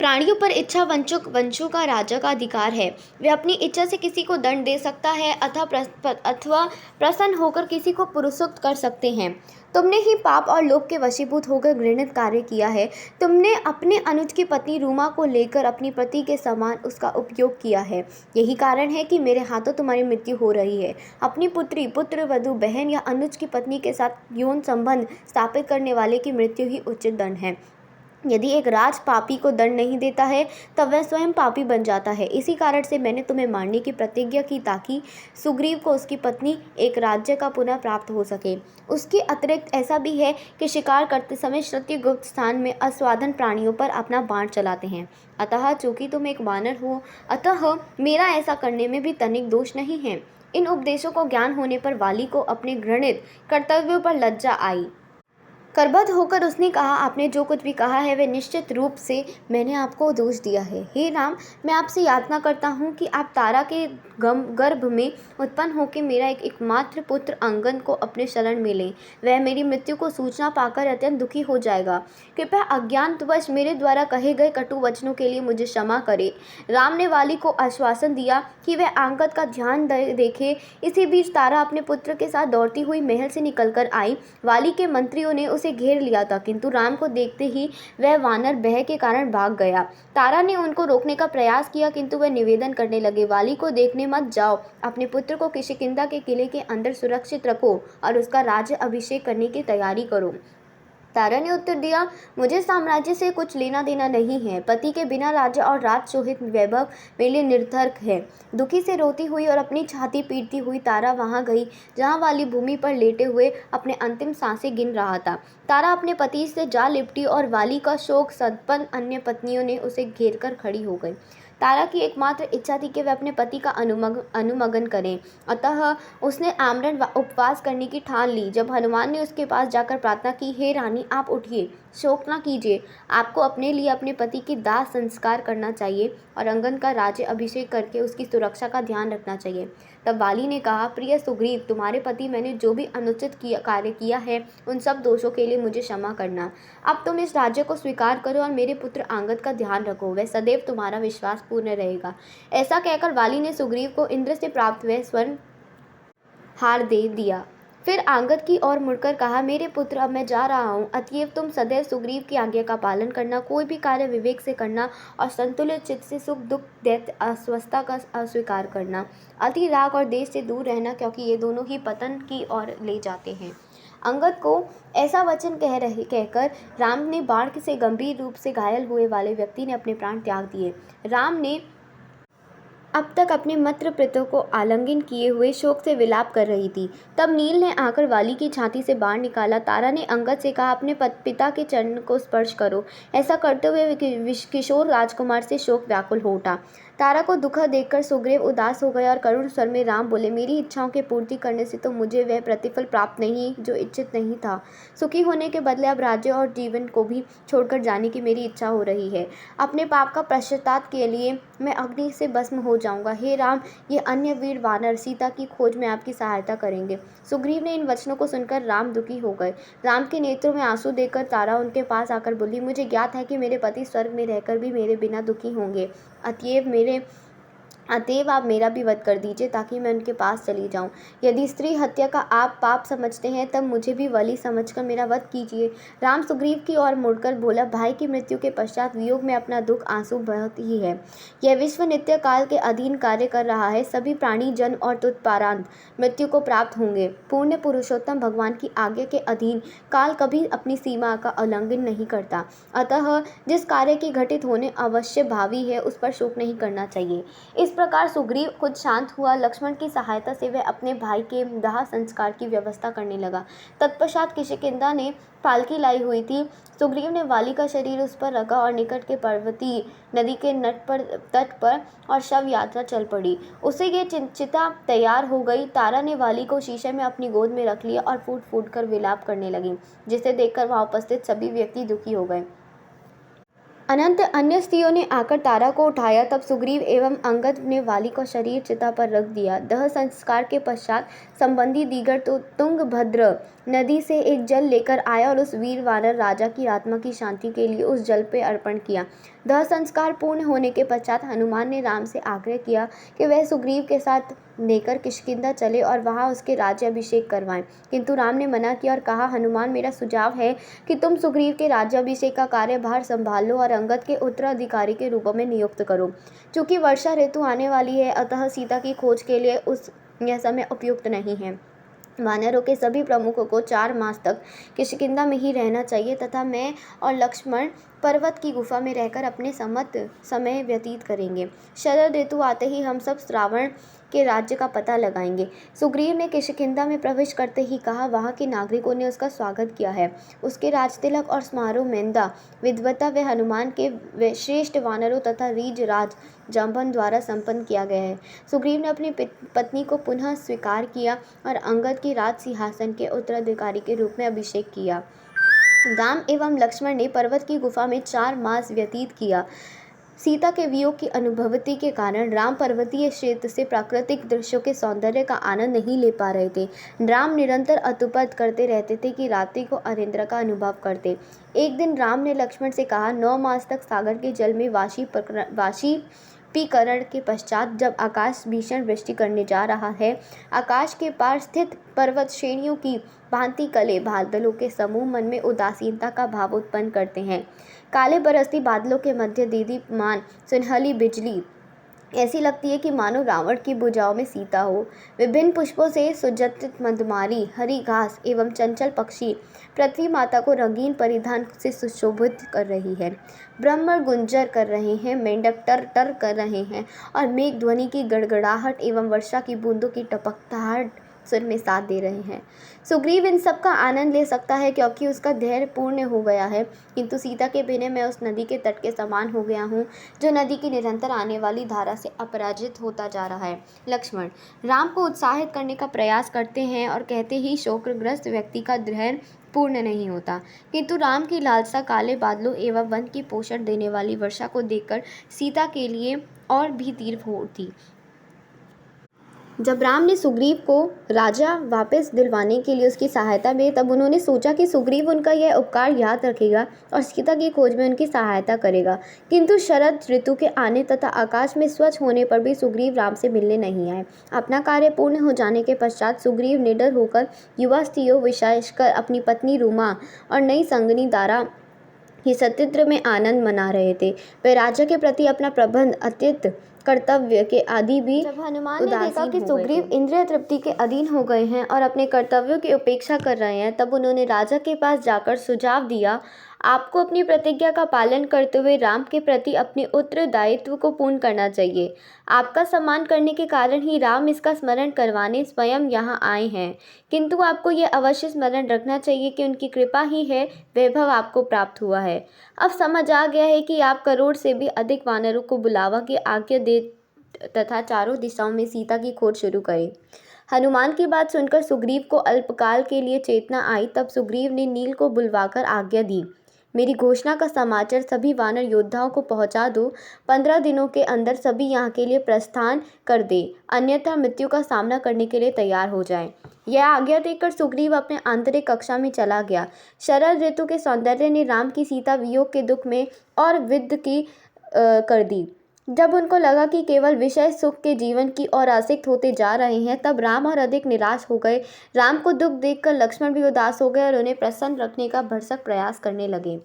प्राणियों पर इच्छा वंशों का राजा का अधिकार है। वह अपनी इच्छा से किसी को दंड दे सकता है अथवा प्रसन्न होकर किसी को पुरस्कृत कर सकते हैं। तुमने ही पाप और लोभ के वशीभूत होकर घृणित कार्य किया है। तुमने अपने अनुज की पत्नी रूमा को लेकर अपनी पति के समान उसका उपयोग किया है। यही कारण है कि मेरे हाथों तुम्हारी मृत्यु हो रही है। अपनी पुत्री, पुत्र, वधू, बहन या अनुज की पत्नी के साथ यौन संबंध स्थापित करने वाले की मृत्यु ही उचित दंड है। यदि एक राज पापी को दंड नहीं देता है तब वह स्वयं पापी बन जाता है। इसी कारण से मैंने तुम्हें मारने की प्रतिज्ञा की, ताकि सुग्रीव को उसकी पत्नी एक राज्य का पुनः प्राप्त हो सके। उसके अतिरिक्त ऐसा भी है कि शिकार करते समय क्षत्रिय गुप्त स्थान में अस्वाधन प्राणियों पर अपना बाण चलाते हैं। अतः चूंकि तुम एक वानर हो, अतः मेरा ऐसा करने में भी तनिक दोष नहीं है। इन उपदेशों को ज्ञान होने पर वाली को अपने घृणित कर्तव्यों पर लज्जा आई। करबद्ध होकर उसने कहा, आपने जो कुछ भी कहा है वह निश्चित रूप से मैंने आपको दोष दिया है। हे राम, मैं आपसे याचना करता हूँ कि आप तारा के गर्भ में उत्पन्न होकर मेरा एकमात्र पुत्र अंगद को अपने शरण में लें। वह मेरी मृत्यु को सूचना पाकर अत्यंत दुखी हो जाएगा। कृपया अज्ञानवश मेरे द्वारा कहे गए कटु वचनों के लिए मुझे क्षमा करे। राम ने वाली को आश्वासन दिया कि वह अंगद का ध्यान देखे। इसी बीच तारा अपने पुत्र के साथ दौड़ती हुई महल से निकलकर आई। वाली के मंत्रियों ने उसे घेर लिया था, किंतु राम को देखते ही वह वानर भय के कारण भाग गया। तारा ने उनको रोकने का प्रयास किया, किंतु वह निवेदन करने लगे, वाली को देखने मत जाओ। अपने पुत्र को किष्किंधा के किले के अंदर सुरक्षित रखो और उसका राज्य अभिषेक करने की तैयारी करो। तारा ने उत्तर दिया, मुझे साम्राज्य से कुछ लेना देना नहीं है। पति के बिना राज्य और राजशोहित वैभव मेरे लिए निरर्थक है। दुखी से रोती हुई और अपनी छाती पीटती हुई तारा वहां गई जहां वाली भूमि पर लेटे हुए अपने अंतिम सांसें गिन रहा था। तारा अपने पति से जा लिपटी और वाली का शोक संपन्न अन्य पत्नियों ने उसे घेर कर खड़ी हो गई। तारा की एकमात्र इच्छा थी कि वह अपने पति का अनुमगन करें, अतः उसने आमरण उपवास करने की ठान ली। जब हनुमान ने उसके पास जाकर प्रार्थना की, हे रानी, आप उठिए, शोक न कीजिए, आपको अपने लिए अपने पति की दाह संस्कार करना चाहिए और अंगद का राज्य अभिषेक करके उसकी सुरक्षा का ध्यान रखना चाहिए। तब वाली ने कहा, प्रिय सुग्रीव, तुम्हारे पति मैंने जो भी अनुचित कार्य किया है उन सब दोषों के लिए मुझे क्षमा करना। अब तुम इस राज्य को स्वीकार करो और मेरे पुत्र अंगद का ध्यान रखो, वह सदैव तुम्हारा विश्वास पूर्ण रहेगा। ऐसा कहकर वाली ने सुग्रीव को इंद्र से प्राप्त हुए स्वर्ण हार दे दिया। फिर अंगद की ओर मुड़कर कहा, मेरे पुत्र, अब मैं जा रहा हूँ, अतएव तुम सदैव सुग्रीव की आज्ञा का पालन करना, कोई भी कार्य विवेक से करना और संतुलित चित्त से सुख दुख दैत्य अस्वस्थता का अस्वीकार करना। अति राग और देश से दूर रहना, क्योंकि ये दोनों ही पतन की ओर ले जाते हैं। अंगद को ऐसा वचन कहकर राम ने बाण से गंभीर रूप से घायल हुए वाले व्यक्ति ने अपने प्राण त्याग दिए। राम ने अब तक अपने मित्र पितरों को आलिंगन किए हुए शोक से विलाप कर रही थी। तब नील ने आकर वाली की छाती से बाण निकाला। तारा ने अंगद से कहा, अपने पिता के चरण को स्पर्श करो। ऐसा करते हुए किशोर राजकुमार से शोक व्याकुल हो उठा। तारा को दुखा देखकर सुग्रीव उदास हो गया और करुण स्वर में राम बोले, मेरी इच्छाओं की पूर्ति करने से तो मुझे वह प्रतिफल प्राप्त नहीं जो इच्छित नहीं था। सुखी होने के बदले अब राज्य और जीवन को भी छोड़कर जाने की मेरी इच्छा हो रही है। अपने पाप का पश्चाताप के लिए मैं अग्नि से भस्म हो जाऊंगा। हे राम, ये अन्य वीर वानर सीता की खोज में आपकी सहायता करेंगे। सुग्रीव ने इन वचनों को सुनकर राम दुखी हो गए। राम के नेत्रों में आंसू देखकर तारा उनके पास आकर बोली, मुझे ज्ञात है कि मेरे पति स्वर्ग में रहकर भी मेरे बिना दुखी होंगे, अतएव आप मेरा भी वध कर दीजिए ताकि मैं उनके पास चली जाऊं। यदि स्त्री हत्या का आप पाप समझते हैं तब मुझे भी वली समझकर मेरा वध कीजिए। राम सुग्रीव की ओर मुड़कर बोला, भाई की मृत्यु के पश्चात वियोग में अपना दुख आंसू बहुत ही है। यह विश्व नित्य काल के अधीन कार्य कर रहा है। सभी प्राणी जन्म और तुत्परांत मृत्यु को प्राप्त होंगे। पूर्ण पुरुषोत्तम भगवान की आज्ञा के अधीन काल कभी अपनी सीमा का उल्लंघन नहीं करता, अतः जिस कार्य की घटित होने अवश्य भावी है उस पर शोक नहीं करना चाहिए। इस प्रकार सुग्रीव खुद शांत हुआ। लक्ष्मण की सहायता से वह अपने भाई के दाह संस्कार की व्यवस्था करने लगा। तत्पश्चात किष्किंधा ने पालकी लाई हुई थी। सुग्रीव ने वाली का शरीर उस पर रखा और निकट के पर्वतीय नदी के तट पर और शव यात्रा चल पड़ी। उसे ये चिता तैयार हो गई। तारा ने वाली को शीशे में अपनी गोद में रख लिया और फूट फूट कर विलाप करने लगी, जिसे देखकर वहां उपस्थित सभी व्यक्ति दुखी हो गए। अनंत अन्य स्त्रियों ने आकर तारा को उठाया। तब सुग्रीव एवं अंगद ने वाली का शरीर चिता पर रख दिया। दह संस्कार के पश्चात संबंधी दीगर तो तुंगभद्र नदी से एक जल लेकर आया और उस वीर वानर राजा की आत्मा की शांति के लिए उस जल पे अर्पण किया। दह संस्कार पूर्ण होने के पश्चात हनुमान ने राम से आग्रह किया कि वह सुग्रीव के साथ लेकर किष्किंधा चले और वहां उसके राज्याभिषेक करवाएं, किंतु राम ने मना किया और कहा, हनुमान, मेरा सुझाव है कि तुम सुग्रीव के राज्याभिषेक का कार्यभार संभाल लो और अंगद के उत्तराधिकारी के रूप में नियुक्त करो। चूंकि वर्षा ऋतु आने वाली है, अतः सीता की खोज के लिए यह समय उपयुक्त नहीं है। वानरों के सभी प्रमुखों को 4 मास तक किष्किंधा में ही रहना चाहिए तथा मैं और लक्ष्मण पर्वत की गुफा में रहकर अपने समय व्यतीत करेंगे। शरद ऋतु आते ही हम सब श्रावण के राज्य का पता लगाएंगे। सुग्रीव ने किष्किंधा में प्रवेश करते ही कहा, वहां के नागरिकों ने उसका स्वागत किया है। उसके राजतिलक और समारोह मेंदा विद्वता व हनुमान के श्रेष्ठ वानरों तथा रीज राज जांबन द्वारा संपन्न किया गया है। सुग्रीव ने अपनी पत्नी को पुनः स्वीकार किया और अंगद की राज सिंहासन के उत्तराधिकारी के रूप में अभिषेक किया। राम एवं लक्ष्मण ने पर्वत की गुफा में 4 मास व्यतीत किया। सीता के वियोग की अनुभूति के कारण राम पर्वतीय क्षेत्र से प्राकृतिक दृश्यों के सौंदर्य का आनंद नहीं ले पा रहे थे। राम निरंतर अतुपत करते रहते थे कि रात्रि को अनिद्रा का अनुभव करते। एक दिन राम ने लक्ष्मण से कहा, 9 मास तक सागर के जल में वाष्पीकरण के पश्चात जब आकाश भीषण वृष्टि करने जा रहा है, आकाश के पार स्थित पर्वत श्रेणियों की भांति कले बादलों के समूह मन में उदासीनता का भाव उत्पन्न करते हैं। काले बरसती बादलों के मध्य दीदीप्यमान सुनहली बिजली ऐसी लगती है कि मानो रावण की भुजाओं में सीता हो। विभिन्न पुष्पों से सुसज्जित मधुमारी, हरी घास एवं चंचल पक्षी पृथ्वी माता को रंगीन परिधान से सुशोभित कर रही है। ब्रह्म गुंजर कर रहे हैं, मेंढक टर टर कर रहे हैं और मेघ ध्वनि की गड़गड़ाहट एवं वर्षा की बूंदों की टपकताहट सुर में साथ दे रहे हैं। सुग्रीव इन सब का आनंद ले सकता है क्योंकि उसका धैर्य पूर्ण हो गया है, किंतु सीता के बिना मैं उस नदी के तट के समान हो गया हूँ जो नदी की निरंतर आने वाली धारा से अपराजित होता जा रहा है। लक्ष्मण राम को उत्साहित करने का प्रयास करते हैं और कहते ही शोकग्रस्त व्यक्ति का धैर्य पूर्ण नहीं होता, किंतु राम की लालसा काले बादलों एवं वन की पोषण देने वाली वर्षा को देखकर सीता के लिए और भी तीव्र होती। जब राम ने सुग्रीव को राजा वापस दिलवाने के लिए उसकी सहायता में, तब उन्होंने सोचा कि सुग्रीव उनका यह उपकार याद रखेगा और सीता की खोज में उनकी सहायता करेगा। किंतु शरद ऋतु के आने तथा आकाश में स्वच्छ होने पर भी सुग्रीव राम से मिलने नहीं आए। अपना कार्य पूर्ण हो जाने के पश्चात सुग्रीव निडर होकर युवा स्त्रियों, विशेषकर अपनी पत्नी रुमा और नई संगनी दारा ही सत्यत्र में आनंद मना रहे थे। वे राजा के प्रति अपना प्रबंध, अत्यंत कर्तव्य के आदि भी जब हनुमान ने देखा कि सुग्रीव इंद्रिय तृप्ति के अधीन हो गए हैं और अपने कर्तव्यों की उपेक्षा कर रहे हैं, तब उन्होंने राजा के पास जाकर सुझाव दिया, आपको अपनी प्रतिज्ञा का पालन करते हुए राम के प्रति अपने उत्तरदायित्व को पूर्ण करना चाहिए। आपका सम्मान करने के कारण ही राम इसका स्मरण करवाने स्वयं यहाँ आए हैं, किंतु आपको यह अवश्य स्मरण रखना चाहिए कि उनकी कृपा ही है वैभव आपको प्राप्त हुआ है। अब समझ आ गया है कि आप करोड़ से भी अधिक वानरों को बुलावा की आज्ञा दे तथा चारों दिशाओं में सीता की खोज शुरू करें। हनुमान की बात सुनकर सुग्रीव को अल्पकाल के लिए चेतना आई। तब सुग्रीव ने नील को बुलवाकर आज्ञा दी, मेरी घोषणा का समाचार सभी वानर योद्धाओं को पहुंचा दो। 15 दिनों के अंदर सभी यहाँ के लिए प्रस्थान कर दे, अन्यथा मृत्यु का सामना करने के लिए तैयार हो जाएं। यह आज्ञा देकर सुग्रीव अपने आंतरिक कक्षा में चला गया। शरद ऋतु के सौंदर्य ने राम की सीता वियोग के दुख में और विद्ध की कर दी। जब उनको लगा कि केवल विषय सुख के जीवन की ओर आसक्त होते जा रहे हैं, तब राम और अधिक निराश हो गए। राम को दुख देखकर लक्ष्मण भी उदास हो गए और उन्हें प्रसन्न रखने का भरसक प्रयास करने लगे।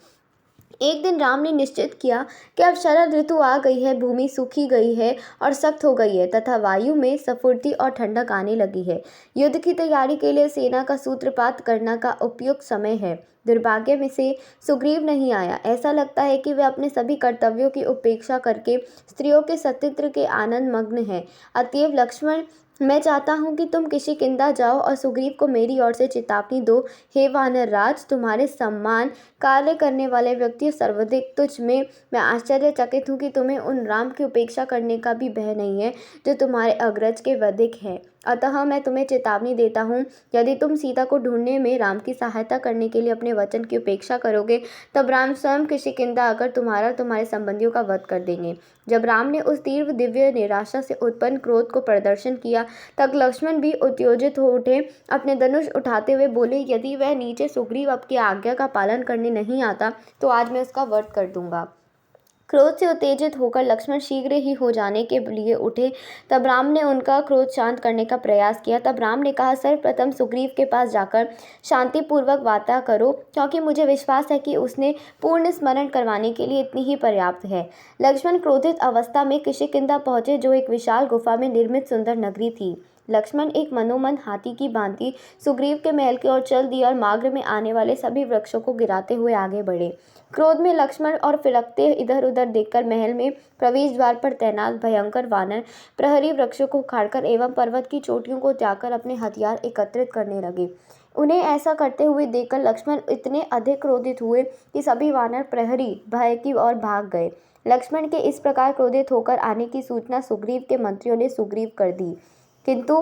एक दिन राम ने निश्चित किया कि अब शरद ऋतु आ गई है, भूमि सूखी गई है और सख्त हो गई है तथा वायु में स्फूर्ति और ठंडक आने लगी है। युद्ध की तैयारी के लिए सेना का सूत्रपात करना का उपयुक्त समय है। दुर्भाग्य में से सुग्रीव नहीं आया। ऐसा लगता है कि वे अपने सभी कर्तव्यों की उपेक्षा करके स्त्रियों के सतित्र के आनंद मग्न है। अतएव लक्ष्मण, मैं चाहता हूँ कि तुम किष्किंधा जाओ और सुग्रीव को मेरी ओर से चेतावनी दो, हे वानर राज, तुम्हारे सम्मान कार्य करने वाले व्यक्ति सर्वाधिक तुच्छ में मैं आश्चर्यचकित हूँ कि तुम्हें उन राम की उपेक्षा करने का भी भय नहीं है जो तुम्हारे अग्रज के अधिक है। अतः मैं तुम्हें चेतावनी देता हूँ, यदि तुम सीता को ढूंढने में राम की सहायता करने के लिए अपने वचन की उपेक्षा करोगे, तब राम स्वयं किष्किंधा आकर तुम्हारा और तुम्हारे संबंधियों का वध कर देंगे। जब राम ने उस तीव्र दिव्य निराशा से उत्पन्न क्रोध को प्रदर्शन किया, तब लक्ष्मण भी उत्तेजित हो उठे। अपने धनुष उठाते हुए बोले, यदि वह नीचे सुग्रीव आपकी आज्ञा का पालन करने नहीं आता तो आज मैं उसका वध कर दूंगा। क्रोध से उत्तेजित होकर लक्ष्मण शीघ्र ही हो जाने के लिए उठे। तब राम ने उनका क्रोध शांत करने का प्रयास किया। तब राम ने कहा, सर्वप्रथम सुग्रीव के पास जाकर शांतिपूर्वक वार्ता करो, क्योंकि मुझे विश्वास है कि उसने पूर्ण स्मरण करवाने के लिए इतनी ही पर्याप्त है। लक्ष्मण क्रोधित अवस्था में किष्किंधा पहुंचे, जो एक विशाल गुफा में निर्मित सुंदर नगरी थी। लक्ष्मण एक मनोमन हाथी की भांति सुग्रीव के महल की ओर चल दिए और मार्ग में आने वाले सभी वृक्षों को गिराते हुए आगे बढ़े। क्रोध में लक्ष्मण और फिरकते इधर उधर देखकर महल में प्रवेश द्वार पर तैनात भयंकर वानर प्रहरी वृक्षों को उखाड़कर एवं पर्वत की चोटियों को त्यागकर अपने हथियार एकत्रित करने लगे। उन्हें ऐसा करते हुए देखकर लक्ष्मण इतने अधिक क्रोधित हुए कि सभी वानर प्रहरी भय की ओर भाग गए। लक्ष्मण के इस प्रकार क्रोधित होकर आने की सूचना सुग्रीव के मंत्रियों ने सुग्रीव कर दी, किंतु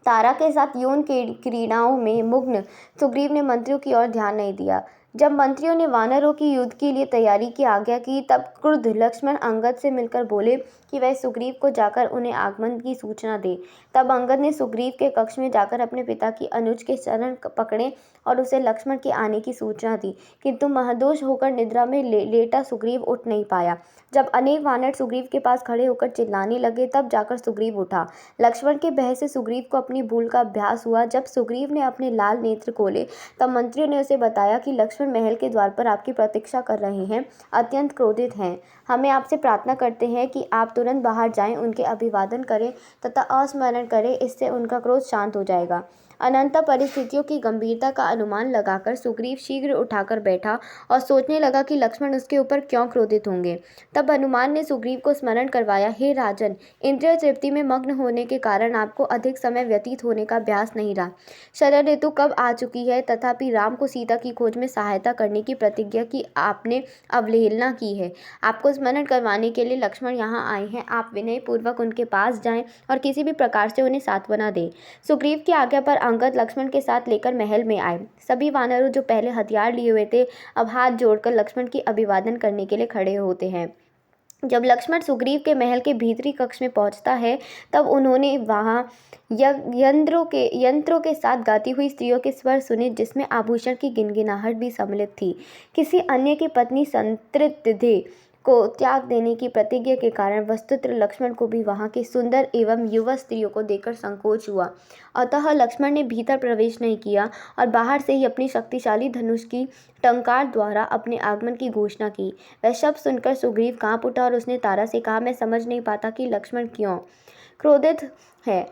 तारा के साथ यौन क्रीड़ाओं में मुग्न सुग्रीव ने मंत्रियों की ओर ध्यान नहीं दिया। जब मंत्रियों ने वानरों की युद्ध के लिए तैयारी की आज्ञा की, तब क्रुद्ध लक्ष्मण अंगद से मिलकर बोले कि वह सुग्रीव को जाकर उन्हें आगमन की सूचना दे। तब अंगद ने सुग्रीव के कक्ष में जाकर अपने पिता की अनुज के चरण पकड़े और उसे लक्ष्मण के आने की सूचना दी, किंतु महदोष होकर निद्रा में लेटा सुग्रीव उठ नहीं पाया। जब अनेक वानर सुग्रीव के पास खड़े होकर चिल्लाने लगे, तब जाकर सुग्रीव उठा। लक्ष्मण के भय से सुग्रीव को अपनी भूल का अभ्यास हुआ। जब सुग्रीव ने अपने लाल नेत्र खोले, तब मंत्रियों ने उसे बताया कि लक्ष्मण लक्ष्मण महल के द्वार पर आपकी प्रतीक्षा कर रहे हैं, अत्यंत क्रोधित हैं। हमें आपसे प्रार्थना करते हैं कि आप तुरंत बाहर जाएं, उनके अभिवादन करें तथा अस्मरण करें, इससे उनका क्रोध शांत हो जाएगा। अनंतर परिस्थितियों की गंभीरता का अनुमान लगाकर सुग्रीव शीघ्र उठाकर बैठा और सोचने लगा कि लक्ष्मण उसके ऊपर क्यों क्रोधित होंगे। तब हनुमान ने सुग्रीव को स्मरण करवाया, हे राजन, इंद्रिय तृप्ति में मग्न होने के कारण आपको अधिक समय व्यतीत होने का अभ्यास नहीं रहा। शरद ऋतु कब आ चुकी है, तथापि राम को सीता की खोज में सहायता करने की प्रतिज्ञा की आपने अवहेलना की है। आपको स्मरण करवाने के लिए लक्ष्मण यहाँ आए हैं। आप विनय पूर्वक उनके पास जाएं और किसी भी प्रकार से उन्हें सांत्वना दें। सुग्रीव की आज्ञा पर अंगद लक्ष्मण के साथ लेकर महल में आए। सभी वानरों जो पहले हथियार लिए हुए थे, अब हाथ जोड़कर लक्ष्मण की अभिवादन करने के लिए खड़े होते हैं। जब लक्ष्मण सुग्रीव के महल के भीतरी कक्ष में पहुंचता है, तब उन्होंने वहां यंत्रों के साथ गाती हुई स्त्रियों के स्वर सुने, जिसमें आभूषण की गिनगिनाहट भी सम्मिलित थी। किसी अन्य की पत्नी संतृप्ति को त्याग देने की प्रतिज्ञा के कारण वस्तुतः लक्ष्मण को भी वहां की सुंदर एवं युवा स्त्रियों को देखकर संकोच हुआ। अतः लक्ष्मण ने भीतर प्रवेश नहीं किया और बाहर से ही अपनी शक्तिशाली धनुष की टंकार द्वारा अपने आगमन की घोषणा की। वह शब्द सुनकर सुग्रीव कांप उठा और उसने तारा से कहा, मैं समझ नहीं पाता कि लक्ष्मण क्यों क्रोधित है।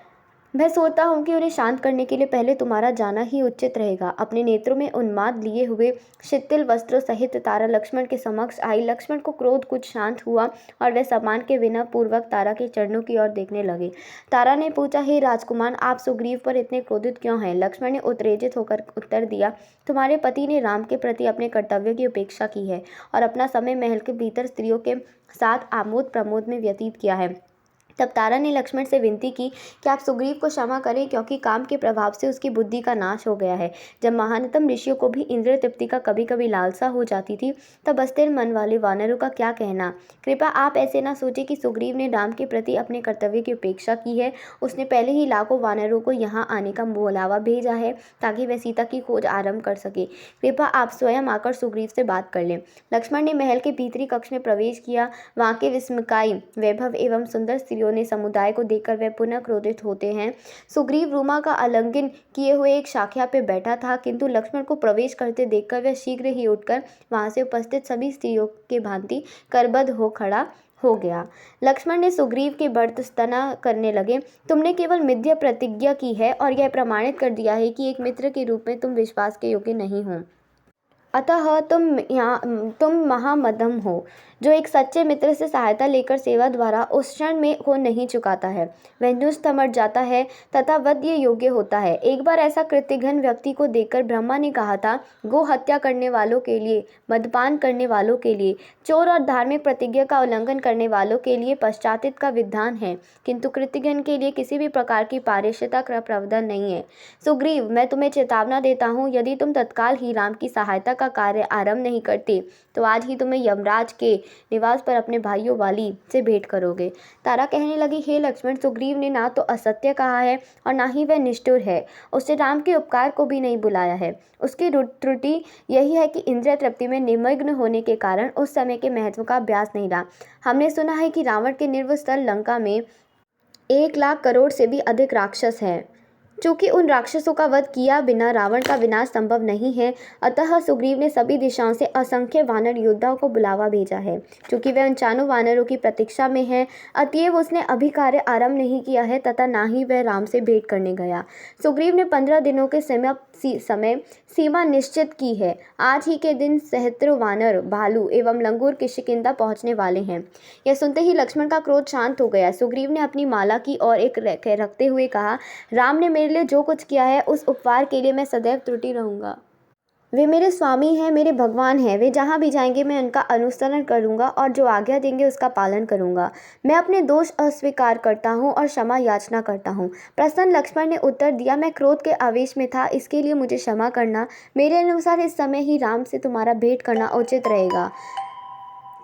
मैं सोचता हूँ कि उन्हें शांत करने के लिए पहले तुम्हारा जाना ही उचित रहेगा। अपने नेत्रों में उन्माद लिए हुए शिथिल वस्त्रों सहित तारा लक्ष्मण के समक्ष आई। लक्ष्मण को क्रोध कुछ शांत हुआ और वह सम्मान के विनय पूर्वक तारा के चरणों की ओर देखने लगे। तारा ने पूछा, हे राजकुमार, आप सुग्रीव पर इतने क्रोधित क्यों हैं? लक्ष्मण ने उत्तेजित होकर उत्तर दिया, तुम्हारे पति ने राम के प्रति अपने कर्तव्य की उपेक्षा की है और अपना समय महल के भीतर स्त्रियों के साथ आमोद प्रमोद में व्यतीत किया है। तब तारा ने लक्ष्मण से विनती की कि आप सुग्रीव को क्षमा करें, क्योंकि काम के प्रभाव से उसकी बुद्धि का नाश हो गया है। जब महानतम ऋषियों को भी इंद्रिय तृप्ति का कभी कभी लालसा हो जाती थी, तब अस्थिर मन वाले वानरों का क्या कहना। कृपया आप ऐसे ना सोचें कि सुग्रीव ने राम के प्रति अपने कर्तव्य की उपेक्षा की है। उसने पहले ही लाखों वानरों को यहाँ आने का बुलावा भेजा है ताकि वह सीता की खोज आरंभ कर सके। कृपया आप स्वयं आकर सुग्रीव से बात कर लें। लक्ष्मण ने महल के भीतरी कक्ष में प्रवेश किया। वहाँ के विस्मयकारी वैभव एवं सुंदर स्त्रियों ने समुदाय को देखकर वे पुनः क्रोधित होते हैं। सुग्रीव रूमा का आलिंगन किए हुए एक शाखा पे बैठा था, किंतु लक्ष्मण को प्रवेश करते देखकर वह शीघ्र ही उठकर वहां से उपस्थित सभी स्त्रियों के भांति करबद्ध हो खड़ा हो गया। लक्ष्मण ने सुग्रीव के बर्तस्तना करने लगे, तुमने केवल मिथ्या प्रतिज्ञा की है और यह प्रमाणित कर दिया है कि एक मित्र के रूप में तुम विश्वास के योग्य नहीं हो। अतः तुम महामदम हो, जो एक सच्चे मित्र से सहायता लेकर सेवा द्वारा उस क्षण में हो नहीं चुकाता है, वह दुष्ट मर जाता है तथा वध योग्य होता है। एक बार ऐसा कृत्यघन व्यक्ति को देखकर ब्रह्मा ने कहा था, गो हत्या करने वालों के लिए, मदपान करने वालों के लिए, चोर और धार्मिक प्रतिज्ञा का उल्लंघन करने वालों के लिए पश्चातित का विधान है, किंतु कृत्यघन के लिए किसी भी प्रकार की पारदर्शिता का प्रावधान नहीं है। सुग्रीव, मैं तुम्हें चेतावना देता हूँ, यदि तुम तत्काल ही राम की सहायता का कार्य आरंभ नहीं करते, तो आज ही तुम्हें यमराज के निवास पर अपने भाइयों वाली से भेंट करोगे। तारा कहने लगी, हे लक्ष्मण, सुग्रीव ने ना तो असत्य कहा है और ना ही वह निष्ठुर है। उसने राम के उपकार को भी नहीं बुलाया है। उसकी त्रुटि यही है कि इंद्रिय तृप्ति में निमग्न होने के कारण उस समय के महत्व का अभ्यास नहीं रहा। हमने सुना है कि रावण के निर्वस्त्र लंका में 1,00,000 करोड़ से भी अधिक राक्षस हैं। चूंकि उन राक्षसों का वध किया बिना रावण का विनाश संभव नहीं है, अतः सुग्रीव ने सभी दिशाओं से असंख्य वानर योद्धाओं को बुलावा भेजा है। चूंकि वह उन चारों वानरों की प्रतीक्षा में है, अतएव उसने अभी कार्य आरंभ नहीं किया है तथा ना ही वह राम से भेंट करने गया। सुग्रीव ने 15 दिनों के समय सीमा निश्चित की है। आज ही के दिन सहस्त्रों वानर, भालू एवं लंगूर किष्किंधा पहुंचने वाले हैं। यह सुनते ही लक्ष्मण का क्रोध शांत हो गया। सुग्रीव ने अपनी माला की ओर एक रखते हुए कहा, राम ने मेरे लिए जो कुछ किया है उस उपकार के लिए मैं सदैव त्रुटि रहूंगा। वे मेरे स्वामी हैं, मेरे भगवान हैं। वे जहाँ भी जाएंगे मैं उनका अनुसरण करूंगा और जो आज्ञा देंगे उसका पालन करूंगा। मैं अपने दोष अस्वीकार करता हूँ और क्षमा याचना करता हूँ। प्रसन्न लक्ष्मण ने उत्तर दिया, मैं क्रोध के आवेश में था, इसके लिए मुझे क्षमा करना। मेरे अनुसार इस समय ही राम से तुम्हारा भेंट करना उचित रहेगा।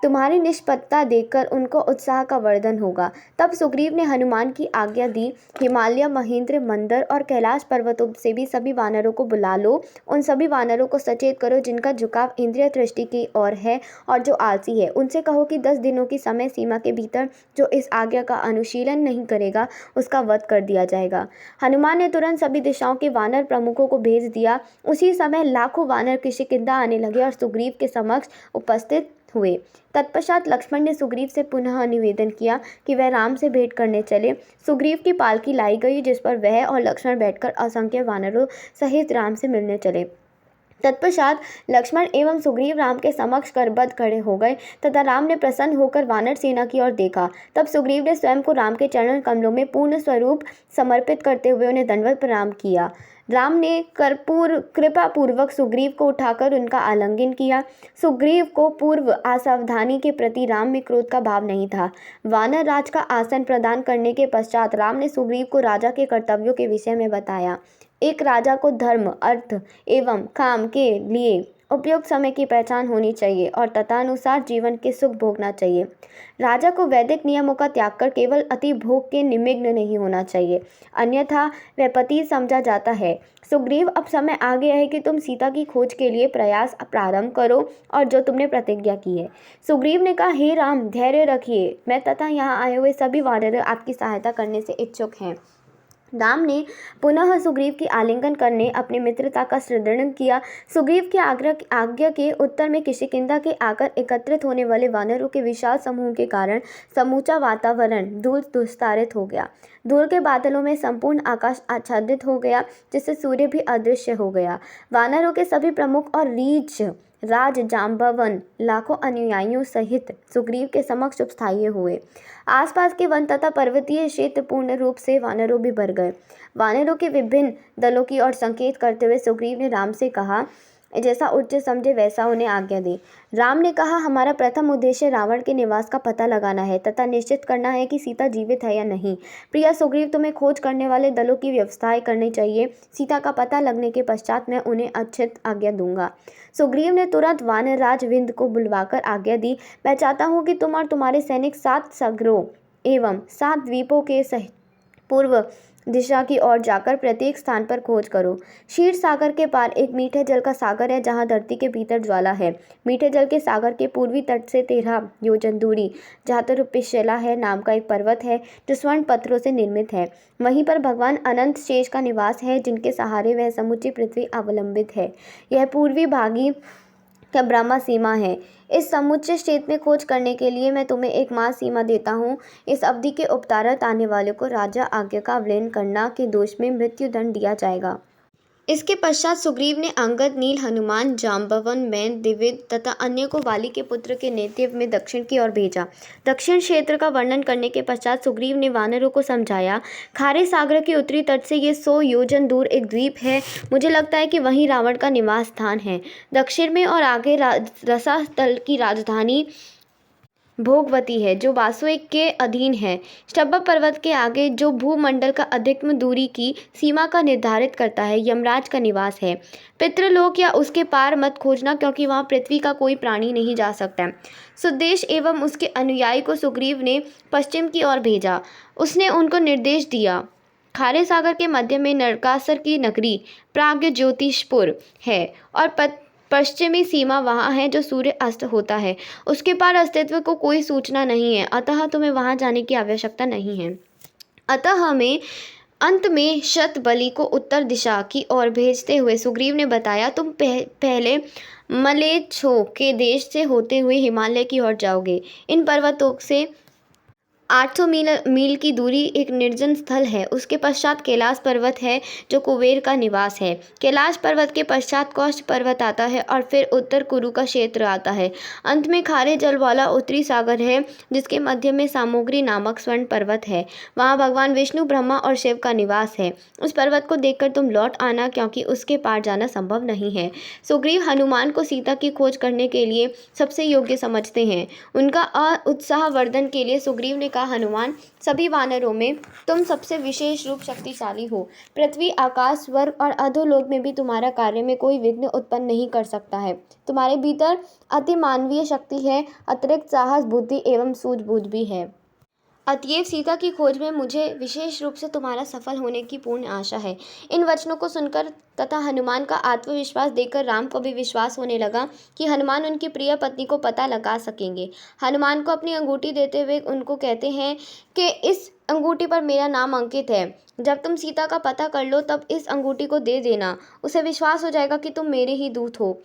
तुम्हारी निष्पक्षता देखकर उनको उत्साह का वर्धन होगा। तब सुग्रीव ने हनुमान की आज्ञा दी, हिमालय, महेंद्र, मंदर और कैलाश पर्वतों से भी सभी वानरों को बुला लो। उन सभी वानरों को सचेत करो जिनका झुकाव इंद्रिय दृष्टि की ओर है और जो आलसी है। उनसे कहो कि 10 दिनों की समय सीमा के भीतर जो इस आज्ञा का अनुशीलन नहीं करेगा उसका वध कर दिया जाएगा। हनुमान ने तुरंत सभी दिशाओं के वानर प्रमुखों को भेज दिया। उसी समय लाखों वानर किष्किंधा आने लगे और सुग्रीव के समक्ष उपस्थित हुए। तत्पश्चात लक्ष्मण ने सुग्रीव से पुनः निवेदन किया कि वह राम से भेंट करने चले। सुग्रीव की पालकी लाई गई जिस पर वह और लक्ष्मण बैठकर असंख्य वानरों सहित राम से मिलने चले। तत्पश्चात लक्ष्मण एवं सुग्रीव राम के समक्ष करबद्ध खड़े हो गए तथा राम ने प्रसन्न होकर वानर सेना की ओर देखा। तब सुग्रीव ने स्वयं को राम के चरण कमलों में पूर्ण स्वरूप समर्पित करते हुए उन्हें दंडवत प्रणाम किया। राम ने कृपा पूर्वक सुग्रीव को उठाकर उनका आलिंगन किया। सुग्रीव को पूर्व असावधानी के प्रति राम में क्रोध का भाव नहीं था। वानर राज का आसन प्रदान करने के पश्चात राम ने सुग्रीव को राजा के कर्तव्यों के विषय में बताया। एक राजा को धर्म, अर्थ एवं काम के लिए उपयुक्त समय की पहचान होनी चाहिए और तथानुसार जीवन के सुख भोगना चाहिए। राजा को वैदिक नियमों का त्याग कर केवल अति भोग के निमग्न नहीं होना चाहिए, अन्यथा वह पतित समझा जाता है। सुग्रीव, अब समय आ गया है कि तुम सीता की खोज के लिए प्रयास प्रारंभ करो और जो तुमने प्रतिज्ञा की है। सुग्रीव ने कहा, हे राम, धैर्य रखिए, मैं तथा यहाँ आए हुए सभी वानर आपकी सहायता करने से इच्छुक हैं। राम ने पुनः सुग्रीव की आलिंगन करने अपनी मित्रता का सुदृढ़ किया। सुग्रीव की आज्ञा के उत्तर में किष्किंधा के आकर एकत्रित होने वाले वानरों के विशाल समूह के कारण समूचा वातावरण धूल धूसरित हो गया। धूल के बादलों में संपूर्ण आकाश आच्छादित हो गया, जिससे सूर्य भी अदृश्य हो गया। वानरों के सभी प्रमुख और रीछ राज जाम्बवन लाखों अनुयायियों सहित सुग्रीव के समक्ष उपस्थायी हुए। आसपास के वन तथा पर्वतीय क्षेत्र पूर्ण रूप से वानरों भी भर गए। वानरों के विभिन्न दलों की ओर संकेत करते हुए सुग्रीव ने राम से कहा, जैसा उचित समझे वैसा उन्हें आज्ञा दी। राम ने कहा, हमारा प्रथम उद्देश्य रावण के निवास का पता लगाना है तथा निश्चित करना है कि सीता जीवित है या नहीं। प्रिय सुग्रीव, तुम्हें खोज करने वाले दलों की व्यवस्थाएं करनी चाहिए। सीता का पता लगने के पश्चात मैं उन्हें अच्छित आज्ञा दूंगा। सुग्रीव ने तुरंत वानरराज विंद को बुलवाकर आज्ञा दी, मैं चाहता हूँ कि तुम और तुम्हारे सैनिक 7 सागरों एवं 7 द्वीपों के सहित पूर्व दिशा की ओर जाकर प्रत्येक स्थान पर खोज करो। क्षीर सागर के पार एक मीठे जल का सागर है जहाँ धरती के भीतर ज्वाला है। मीठे जल के सागर के पूर्वी तट से 13 योजन दूरी जातरूपिशिला है नाम का एक पर्वत है जो स्वर्ण पत्थरों से निर्मित है। वहीं पर भगवान अनंत शेष का निवास है जिनके सहारे वह समूची पृथ्वी अवलंबित है। यह पूर्वी भागी क्या ब्रह्मा सीमा है। इस समुच्चय क्षेत्र में खोज करने के लिए मैं तुम्हें 1 मास सीमा देता हूँ। इस अवधि के उपरांत आने वालों को राजा आज्ञा का उल्लंघन करना के दोष में मृत्युदंड दिया जाएगा। इसके पश्चात सुग्रीव ने अंगद, नील, हनुमान, जाम्बवन, मैन, द्विविद तथा अन्य को वाली के पुत्र के नेतृत्व में दक्षिण की ओर भेजा। दक्षिण क्षेत्र का वर्णन करने के पश्चात सुग्रीव ने वानरों को समझाया, खारे सागर के उत्तरी तट से ये 100 योजन दूर एक द्वीप है। मुझे लगता है कि वहीं रावण का निवास स्थान है। दक्षिण में और आगे रसातल की राजधानी भोगवती है जो वासुएक के अधीन है। स्तंभ पर्वत के आगे जो भूमंडल का अधिकतम दूरी की सीमा का निर्धारित करता है यमराज का निवास है। पितृलोक या उसके पार मत खोजना क्योंकि वहां पृथ्वी का कोई प्राणी नहीं जा सकता। सुदेश एवं उसके अनुयायी को सुग्रीव ने पश्चिम की ओर भेजा। उसने उनको निर्देश दिया, खारे सागर के मध्य में नरकासुर की नगरी प्राग्ञ ज्योतिषपुर है और पश्चिमी सीमा वहाँ है जो सूर्य अस्त होता है। उसके पार अस्तित्व को कोई सूचना नहीं है, अतः तुम्हें वहाँ जाने की आवश्यकता नहीं है। अतः हमें अंत में शतबली को उत्तर दिशा की ओर भेजते हुए सुग्रीव ने बताया, तुम पहले मलेच्छों के देश से होते हुए हिमालय की ओर जाओगे। इन पर्वतों से 800 मील की दूरी एक निर्जन स्थल है। उसके पश्चात कैलाश पर्वत है जो कुबेर का निवास है। कैलाश पर्वत के पश्चात कौश पर्वत आता है और फिर उत्तर कुरु का क्षेत्र आता है। अंत में खारे जल वाला उत्तरी सागर है जिसके मध्य में सामग्री नामक स्वर्ण पर्वत है। वहाँ भगवान विष्णु, ब्रह्मा और शिव का निवास है। उस पर्वत को देखकर तुम लौट आना क्योंकि उसके पार जाना संभव नहीं है। सुग्रीव हनुमान को सीता की खोज करने के लिए सबसे योग्य समझते हैं। उनका उत्साह वर्धन के लिए सुग्रीव ने कहा, कहा, हनुमान, सभी वानरों में तुम सबसे विशेष रूप शक्तिशाली हो। पृथ्वी, आकाश, स्वर्ग और अधोलोक में भी तुम्हारा कार्य में कोई विघ्न उत्पन्न नहीं कर सकता है। तुम्हारे भीतर अति मानवीय शक्ति है, अतिरिक्त साहस, बुद्धि एवं सूझबूझ भी है। अतएव सीता की खोज में मुझे विशेष रूप से तुम्हारा सफल होने की पूर्ण आशा है। इन वचनों को सुनकर तथा हनुमान का आत्मविश्वास देखकर राम को भी विश्वास होने लगा कि हनुमान उनकी प्रिय पत्नी को पता लगा सकेंगे। हनुमान को अपनी अंगूठी देते हुए उनको कहते हैं कि इस अंगूठी पर मेरा नाम अंकित है। जब तुम सीता का पता कर लो तब इस अंगूठी को दे देना। उसे विश्वास हो जाएगा कि तुम मेरे ही दूत हो।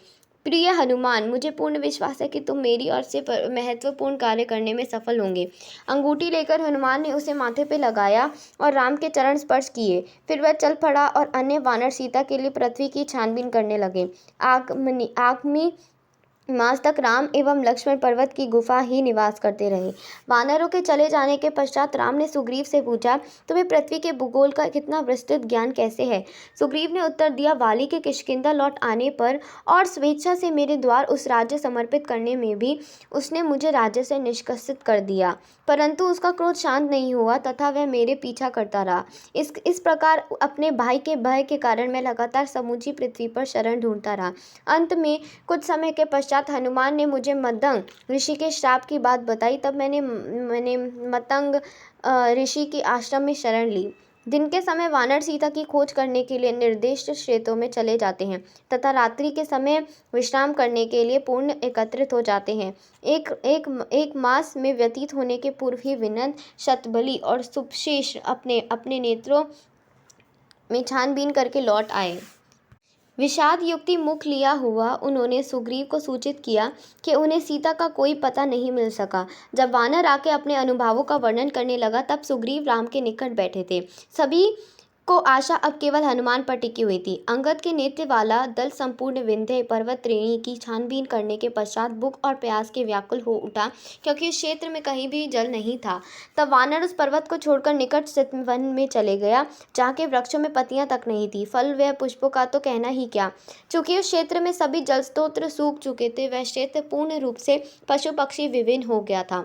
प्रिय हनुमान, मुझे पूर्ण विश्वास है कि तुम मेरी ओर से महत्वपूर्ण कार्य करने में सफल होंगे। अंगूठी लेकर हनुमान ने उसे माथे पे लगाया और राम के चरण स्पर्श किए। फिर वह चल पड़ा और अन्य वानर सीता के लिए पृथ्वी की छानबीन करने लगे। आगामी मास तक राम एवं लक्ष्मण पर्वत की गुफा ही निवास करते रहे। वानरों के चले जाने के पश्चात राम ने सुग्रीव से पूछा, तुम्हें पृथ्वी के भूगोल का कितना विस्तृत ज्ञान कैसे है? सुग्रीव ने उत्तर दिया, वाली के किष्किंधा लौट आने पर और स्वेच्छा से मेरे द्वार उस राज्य समर्पित करने में भी उसने मुझे राज्य से निष्कासित कर दिया, परंतु उसका क्रोध शांत नहीं हुआ तथा वह मेरे पीछा करता रहा। इस प्रकार अपने भाई के भय के कारण मैं लगातार समूची पृथ्वी पर शरण ढूंढता रहा। अंत में कुछ समय के पश्चात हनुमान ने मुझे मतंग ऋषि के श्राप की बात बताई। तब मैंने मतंग ऋषि के आश्रम में शरण ली। दिन के समय वानर सीता की खोज करने के लिए निर्दिष्ट क्षेत्रों में चले जाते हैं तथा रात्रि के समय विश्राम करने के लिए पूर्ण एकत्रित हो जाते हैं। एक मास में व्यतीत होने के पूर्व ही विनंत, शतबली और सुपशेष अपने अपने नेत्रों में छानबीन करके लौट आए। विषाद युक्ति मुख लिया हुआ उन्होंने सुग्रीव को सूचित किया कि उन्हें सीता का कोई पता नहीं मिल सका। जब वानर आके अपने अनुभवों का वर्णन करने लगा तब सुग्रीव राम के निकट बैठे थे। सभी को आशा अब केवल हनुमान पर टिकी हुई थी। अंगद के नेतृत्व वाला दल संपूर्ण विंध्य पर्वत श्रेणी की छानबीन करने के पश्चात भूख और प्यास के व्याकुल हो उठा, क्योंकि इस क्षेत्र में कहीं भी जल नहीं था। तब वानर उस पर्वत को छोड़कर निकट स्थित वन में चले गया, जहाँ के वृक्षों में पत्तियां तक नहीं थी। फल व पुष्पों का तो कहना ही क्या। चूंकि उस क्षेत्र में सभी जल स्रोत सूख चुके थे, वह क्षेत्र पूर्ण रूप से पशु पक्षी विभिन्न हो गया था।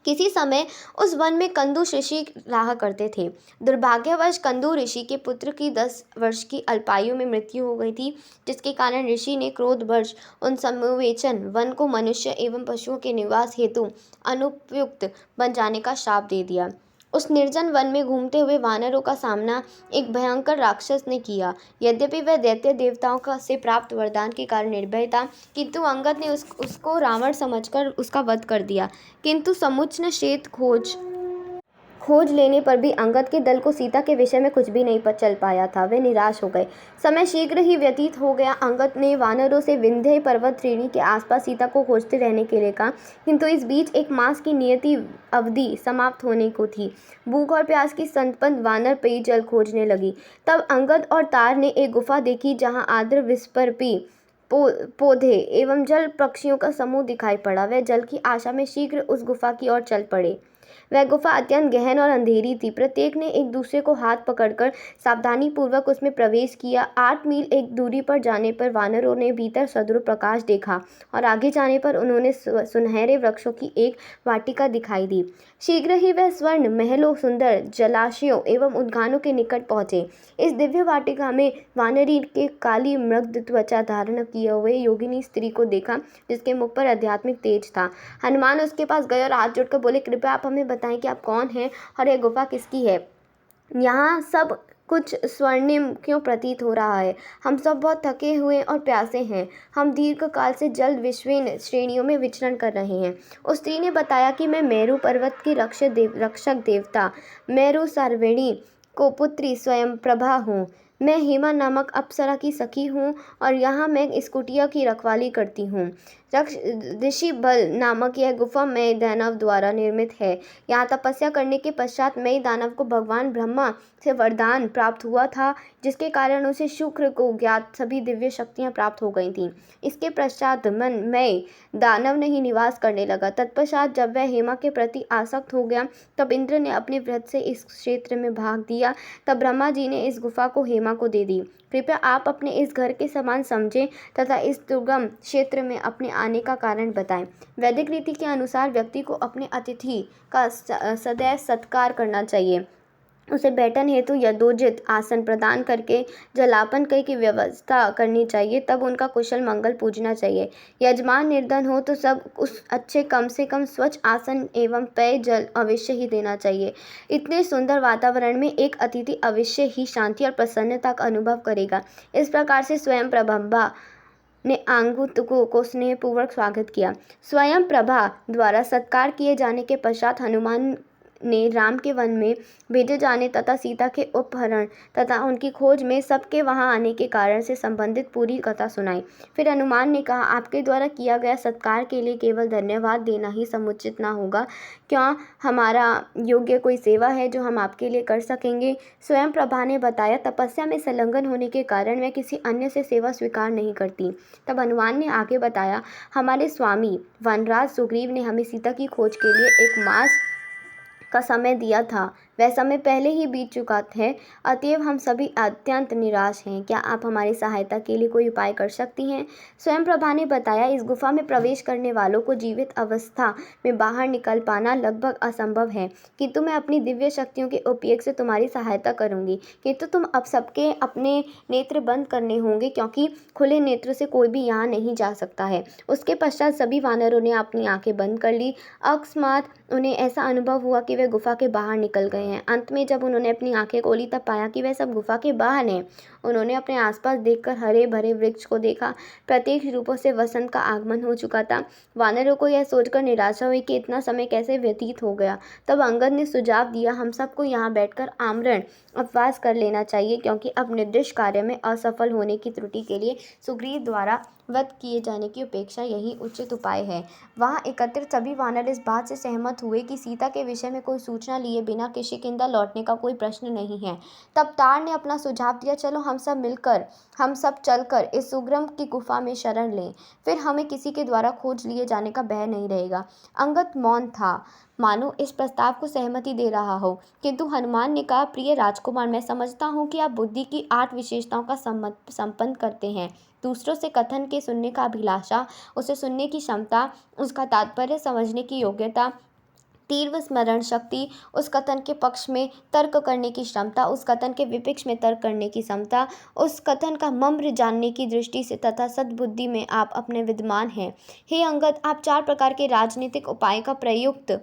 किसी समय उस वन में कंदु ऋषि रहा करते थे। दुर्भाग्यवश कंदु ऋषि के पुत्र की 10 वर्ष की अल्पायु में मृत्यु हो गई थी, जिसके कारण ऋषि ने क्रोधवश उन समवेचन वन को मनुष्य एवं पशुओं के निवास हेतु अनुपयुक्त बन जाने का शाप दे दिया। उस निर्जन वन में घूमते हुए वानरों का सामना एक भयंकर राक्षस ने किया। यद्यपि वह दैत्य देवताओं से प्राप्त वरदान के कारण निर्भय था, किंतु अंगद ने उसको रावण समझकर उसका वध कर दिया। किंतु समुच्चय क्षेत्र खोज लेने पर भी अंगद के दल को सीता के विषय में कुछ भी नहीं चल पाया था। वे निराश हो गए। समय शीघ्र ही व्यतीत हो गया। अंगद ने वानरों से विंध्य पर्वत श्रेणी के आसपास सीता को खोजते रहने के लिए कहा, किंतु इस बीच एक मास की नियति अवधि समाप्त होने को थी। भूख और प्यास की संतप्त वानर पेयजल खोजने लगी। तब अंगद और तार ने एक गुफा देखी, जहाँ आर्द्र विस्पर्पी पौधे एवं जल पक्षियों का समूह दिखाई पड़ा। वह जल की आशा में शीघ्र उस गुफा की ओर चल पड़े। वह गुफा अत्यंत गहन और अंधेरी थी। प्रत्येक ने एक दूसरे को हाथ पकड़कर सावधानी पूर्वक उसमें प्रवेश किया। 8 मील एक दूरी पर जाने पर वानरों ने भीतर सदृढ़ प्रकाश देखा और आगे जाने पर उन्होंने सुनहरे वृक्षों की एक वाटिका दिखाई दी। शीघ्र ही वह स्वर्ण महलों, सुंदर जलाशयों एवं उद्यानों के निकट पहुंचे। इस दिव्य वाटिका में वानरी के काली मृग त्वचा धारण किए हुए योगिनी स्त्री को देखा, जिसके मुख पर आध्यात्मिक तेज था। हनुमान उसके पास गए और हाथ जोड़कर बोले, कृपया आप हमें बताएं कि आप कौन हैं और यह गुफा किसकी है? यहाँ सब कुछ स्वर्णिम क्यों प्रतीत हो रहा है? हम सब बहुत थके हुए और प्यासे हैं। हम दीर्घ काल से जल विश्वीन श्रेणियों में विचरण कर रहे हैं। उस स्त्री ने बताया कि मैं मेरु पर्वत की रक्षक देवता मेरु सार्वणी को पुत्री स्वयं प्रभा हूँ। मैं हेमा नामक अप्सरा की सखी हूँ और यहाँ मैं इस कुटिया की रखवाली करती हूँ। ऋषि बल नामक यह गुफा मई दानव द्वारा निर्मित है। यहाँ तपस्या करने के पश्चात मई दानव को भगवान ब्रह्मा से वरदान प्राप्त हुआ था, जिसके कारण उसे शुक्र को ज्ञात सभी दिव्य शक्तियाँ प्राप्त हो गई थीं। इसके पश्चात मन मई दानव नहीं निवास करने लगा। तत्पश्चात जब वह हेमा के प्रति आसक्त हो गया, तब इंद्र ने अपने व्रत से इस क्षेत्र में भाग दिया। तब ब्रह्मा जी ने इस गुफा को हेमा को दे दी। कृपया आप अपने इस घर के समान समझें तथा इस दुर्गम क्षेत्र में अपने आने का कारण बताएं। वैदिक रीति के अनुसार व्यक्ति को अपने अतिथि का सदैव सत्कार करना चाहिए। उसे बैठन हेतु यथोचित आसन प्रदान करके जलापन की व्यवस्था करनी चाहिए। तब उनका कुशल मंगल पूछना चाहिए। यजमान निर्धन हो तो सब उस अच्छे कम से कम स्वच्छ आसन एवं पेय जल अवश्य ही देना चाहिए। इतने सुंदर वातावरण में एक अतिथि अवश्य ही शांति और प्रसन्नता का अनुभव करेगा। इस प्रकार से स्वयं प्रभा ने आंगुत को स्नेहपूर्वक स्वागत किया। स्वयं प्रभा द्वारा सत्कार किए जाने के पश्चात हनुमान ने राम के वन में भेजे जाने तथा सीता के अपहरण तथा उनकी खोज में सबके वहां आने के कारण से संबंधित पूरी कथा सुनाई। फिर हनुमान ने कहा, आपके द्वारा किया गया सत्कार के लिए केवल धन्यवाद देना ही समुचित ना होगा। क्या हमारा योग्य कोई सेवा है जो हम आपके लिए कर सकेंगे? स्वयं प्रभा ने बताया, तपस्या में संलग्न होने के कारण मैं किसी अन्य से सेवा स्वीकार नहीं करती। तब हनुमान ने आगे बताया, हमारे स्वामी वनराज सुग्रीव ने हमें सीता की खोज के लिए 1 मास का समय दिया था। वह समय पहले ही बीत चुका है, अतएव हम सभी अत्यंत निराश हैं। क्या आप हमारी सहायता के लिए कोई उपाय कर सकती हैं? स्वयं प्रभा ने बताया, इस गुफा में प्रवेश करने वालों को जीवित अवस्था में बाहर निकल पाना लगभग असंभव है, किंतु मैं अपनी दिव्य शक्तियों के उपयोग से तुम्हारी सहायता करूंगी। किंतु तुम अब सबके अपने नेत्र बंद करने होंगे, क्योंकि खुले नेत्र से कोई भी यहाँ नहीं जा सकता है। उसके पश्चात सभी वानरों ने अपनी आंखें बंद कर ली। अकस्मात उन्हें ऐसा अनुभव हुआ कि वे गुफा के बाहर निकल गए हैं। अंत में जब उन्होंने अपनी आंखें खोली तब पाया कि वह सब गुफा के बाहर हैं। उन्होंने अपने आसपास देखकर हरे भरे वृक्ष को देखा। प्रत्येक रूपों से वसंत का आगमन हो चुका था। वानरों को यह सोचकर निराशा हुई कि इतना समय कैसे व्यतीत हो गया। तब अंगद ने सुझाव दिया, हम सबको यहाँ बैठकर आमरण उपवास कर लेना चाहिए, क्योंकि अब निर्दिष्ट कार्य में असफल होने की त्रुटि के लिए सुग्रीव द्वारा वध किए जाने की अपेक्षा यही उचित उपाय है। वहां एकत्रित सभी वानर इस बात से सहमत हुए कि सीता के विषय में कोई सूचना लिए बिना किष्किंधा लौटने का कोई प्रश्न नहीं है। तब तार ने अपना सुझाव दिया, चलो हम सब चलकर इस सुग्रम की गुफा में शरण लें, फिर हमें किसी के द्वारा खोज लिए जाने का भय नहीं रहेगा। अंगद मौन था, मानो इस प्रस्ताव को सहमति दे रहा हो, किंतु हनुमान ने कहा, प्रिय राजकुमार, मैं समझता हूँ कि आप बुद्धि की 8 विशेषताओं का संपन्न करते हैं। दूसरों से कथन के सुनने का अभिलाषा, उसे सुनने की क्षमता, उसका तात्पर्य समझने की योग्यता, तीव्र स्मरण शक्ति, उस कथन के पक्ष में तर्क करने की क्षमता, उस कथन के विपक्ष में तर्क करने की क्षमता, उस कथन का मर्म जानने की दृष्टि से तथा सद्बुद्धि में आप अपने विद्वान हैं। हे अंगद, आप 4 प्रकार के राजनीतिक उपाय का प्रयुक्त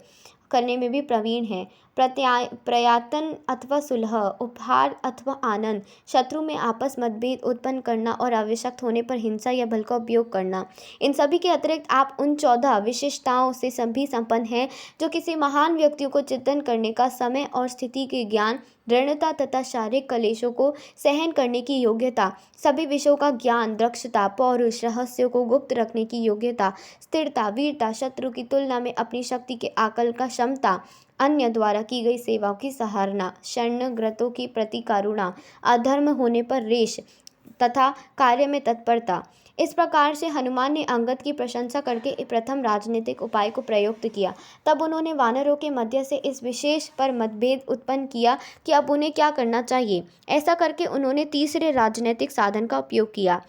करने में भी प्रवीण हैं। प्रयातन अथवा सुलह, उपहार अथवा आनंद, शत्रु में आपस मतभेद उत्पन्न करना और आवश्यक होने पर हिंसा या बल का उपयोग करना। इन सभी के अतिरिक्त आप उन 14 विशिष्टताओं से सभी संपन्न हैं जो किसी महान व्यक्ति को चिंतन करने का समय और स्थिति के ज्ञान, दृढ़ता तथा शारीरिक क्लेशों को सहन करने की योग्यता, सभी विषयों का ज्ञान, दक्षता, पौरुष, रहस्यों को गुप्त रखने की योग्यता, स्थिरता, वीरता, शत्रु की तुलना में अपनी शक्ति के आकलन का क्षमता, अन्य द्वारा की गई सेवाओं की सराहना, शरणागतों की प्रति करुणा, अधर्म होने पर रोष तथा कार्य में तत्परता। इस प्रकार से हनुमान ने अंगद की प्रशंसा करके प्रथम राजनीतिक उपाय को प्रयुक्त किया। तब उन्होंने वानरों के मध्य से इस विशेष पर मतभेद उत्पन्न किया कि अब उन्हें क्या करना चाहिए। ऐसा करके उन्होंने तीसरे राजनीतिक साधन का उपयोग किया।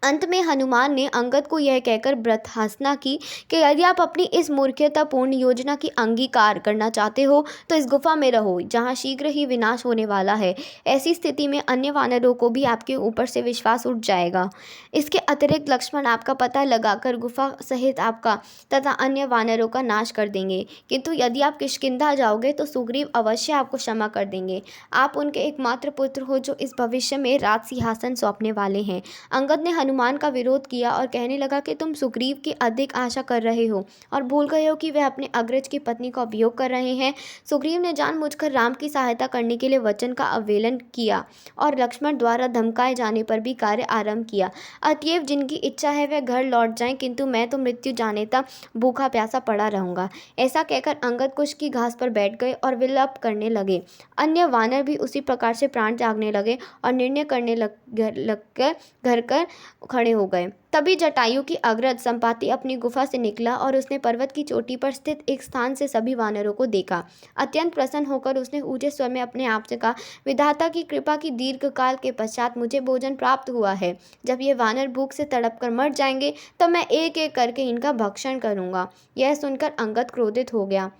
अंत में हनुमान ने अंगद को यह कहकर बर्खास्त की कि यदि आप अपनी इस मूर्खतापूर्ण योजना की अंगीकार करना चाहते हो तो इस गुफा में रहो, जहाँ शीघ्र ही विनाश होने वाला है। ऐसी स्थिति में अन्य वानरों को भी आपके ऊपर से विश्वास उठ जाएगा। इसके अतिरिक्त लक्ष्मण आपका पता लगाकर गुफा सहित आपका तथा अन्य वानरों का नाश कर देंगे, किंतु यदि आप किष्किंधा जाओगे तो सुग्रीव अवश्य आपको क्षमा कर देंगे। आप उनके एकमात्र पुत्र हो जो इस भविष्य में राज सिंहासन सौंपने वाले हैं। अंगद ने हनुमान का विरोध किया और कहने लगा कि तुम सुग्रीव की अधिक आशा कर रहे हो और भूल गए हो कि वह अपने अग्रज की पत्नी का उपयोग कर रहे हैं। सुग्रीव ने जानबूझकर राम की सहायता करने के लिए वचन का अवहेलना किया और लक्ष्मण द्वारा धमकाए जाने पर भी कार्य आरंभ किया। अतएव जिनकी इच्छा है वह घर लौट जाएं, किंतु मैं तो मृत्यु जाने तक भूखा प्यासा पड़ा रहूंगा। ऐसा कहकर अंगद कुश की घास पर बैठ गए और विलाप करने लगे। अन्य वानर भी उसी प्रकार से प्राण त्यागने लगे और निर्णय करने लग घर कर खड़े हो गए। तभी जटायु की अग्रज संपाति अपनी गुफा से निकला और उसने पर्वत की चोटी पर स्थित एक स्थान से सभी वानरों को देखा। अत्यंत प्रसन्न होकर उसने ऊंचे स्वर में अपने आप से कहा, विधाता की कृपा की दीर्घ काल के पश्चात मुझे भोजन प्राप्त हुआ है। जब ये वानर भूख से तड़प कर मर जाएंगे तब मैं एक एक करके इनका भक्षण करूंगा। यह सुनकर अंगद क्रोधित हो गया।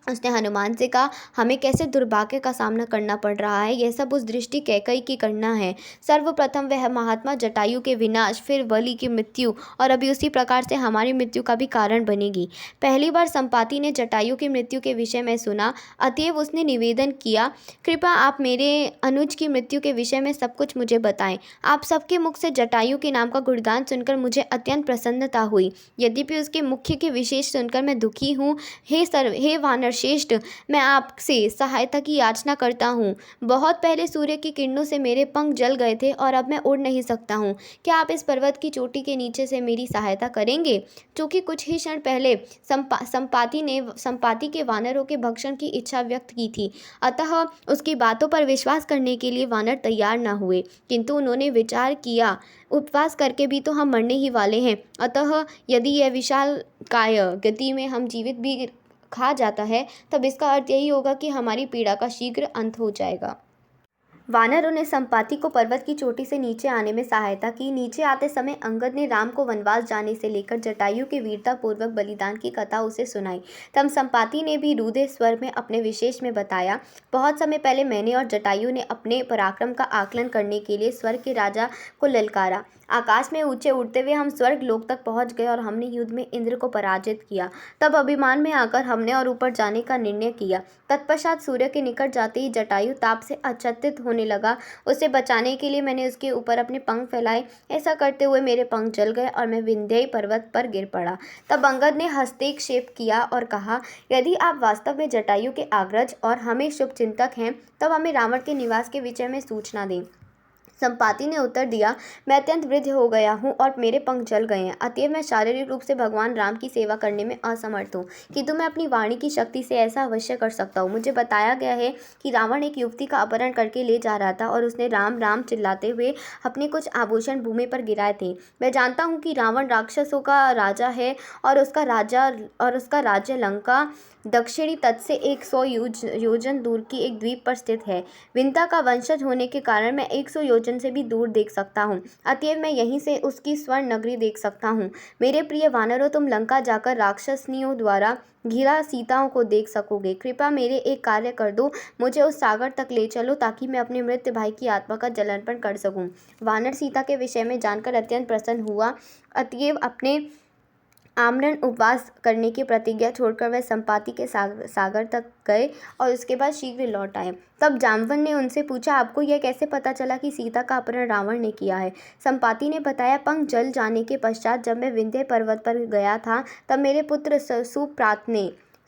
उसने हनुमान से कहा, हमें कैसे दुर्भाग्य का सामना करना पड़ रहा है, यह सब उस दृष्टि कैकई की करना है। सर्वप्रथम वह महात्मा जटायु के विनाश, फिर बलि की मृत्यु और अभी उसी प्रकार से हमारी मृत्यु का भी कारण बनेगी। पहली बार संपाति ने जटायु की मृत्यु के विषय में सुना, अतएव उसने निवेदन किया, कृपा आप मेरे अनुज की मृत्यु के विषय में सब कुछ मुझे बताएं। आप सबके मुख से जटायु के नाम का गुणगान सुनकर मुझे अत्यंत प्रसन्नता हुई। यद्यपि उसके मुख्य के विशेष सुनकर मैं दुखी हूँ। हे वानर श्रेष्ठ, मैं आपसे सहायता की याचना करता हूँ। बहुत पहले सूर्य की किरणों से मेरे पंख जल गए थे और अब मैं उड़ नहीं सकता हूँ। क्या आप इस पर्वत की चोटी के नीचे से मेरी सहायता करेंगे? चूंकि कुछ ही क्षण पहले संपाति के वानरों के भक्षण की इच्छा व्यक्त की थी, अतः उसकी बातों पर विश्वास करने के लिए वानर तैयार न हुए। किंतु उन्होंने विचार किया, उपवास करके भी तो हम मरने ही वाले हैं, अतः यदि यह विशाल काय गति में हम जीवित भी खा जाता है तब इसका अर्थ यही होगा कि हमारी पीड़ा का शीघ्र अंत हो जाएगा। वानरों ने संपाति को पर्वत की चोटी से नीचे आने में सहायता की। नीचे आते समय अंगद ने राम को वनवास जाने से लेकर जटायु के वीरता पूर्वक बलिदान की कथा उसे सुनाई। तब संपाति ने भी रुदे स्वर में अपने विशेष में बताया, बहुत समय पहले मैंने और जटायु ने अपने पराक्रम का आकलन करने के लिए स्वर्ग के राजा को ललकारा। आकाश में ऊंचे उड़ते हुए हम स्वर्ग लोक तक पहुंच गए और हमने युद्ध में इंद्र को पराजित किया। तब अभिमान में आकर हमने और ऊपर जाने का निर्णय किया। तत्पश्चात सूर्य के निकट जाते ही जटायु ताप से आच्छादित होने लगा। उसे बचाने के लिए मैंने उसके ऊपर अपने पंख फैलाए। ऐसा करते हुए मेरे पंख जल गए और मैं विंध्य पर्वत पर गिर पड़ा। तब अंगद ने हस्तक्षेप किया और कहा, यदि आप वास्तव में जटायु के अग्रज और हमें शुभचिंतक हैं तब हमें रावण के निवास के विषय में सूचना दें। संपाति ने उत्तर दिया, मैं अत्यंत वृद्ध हो गया हूँ और मेरे पंख जल गए हैं, अतएव मैं शारीरिक रूप से भगवान राम की सेवा करने में असमर्थ हूँ, किंतु मैं अपनी वाणी की शक्ति से ऐसा अवश्य कर सकता हूँ। मुझे बताया गया है कि रावण एक युवती का अपहरण करके ले जा रहा था और उसने राम राम चिल्लाते हुए अपने कुछ आभूषण भूमि पर गिराए थे। मैं जानता हूँ कि रावण राक्षसों का राजा है और उसका राज्य लंका दक्षिणी तट से 100 योजन दूर की एक द्वीप पर स्थित है। विंता का वंशज होने के कारण मैं 100 योजन से भी दूर देख सकता हूँ, अतएव मैं यहीं से उसकी स्वर्ण नगरी देख सकता हूँ। मेरे प्रिय वानरों, तुम लंका जाकर राक्षसनियों द्वारा घिरा सीताओं को देख सकोगे। कृपया मेरे एक कार्य कर दो, मुझे उस सागर तक ले चलो ताकि मैं अपने मृत भाई की आत्मा का जलार्पण कर सकूं। वानर सीता के विषय में जानकर अत्यंत प्रसन्न हुआ, अतएव अपने आमरण उपवास करने की प्रतिज्ञा छोड़कर वह संपाति के सागर तक गए और उसके बाद शीघ्र लौट आए। तब जाम्बवन ने उनसे पूछा, आपको यह कैसे पता चला कि सीता का अपहरण रावण ने किया है? संपाति ने बताया, पंख जल जाने के पश्चात जब मैं विंध्य पर्वत पर गया था तब मेरे पुत्र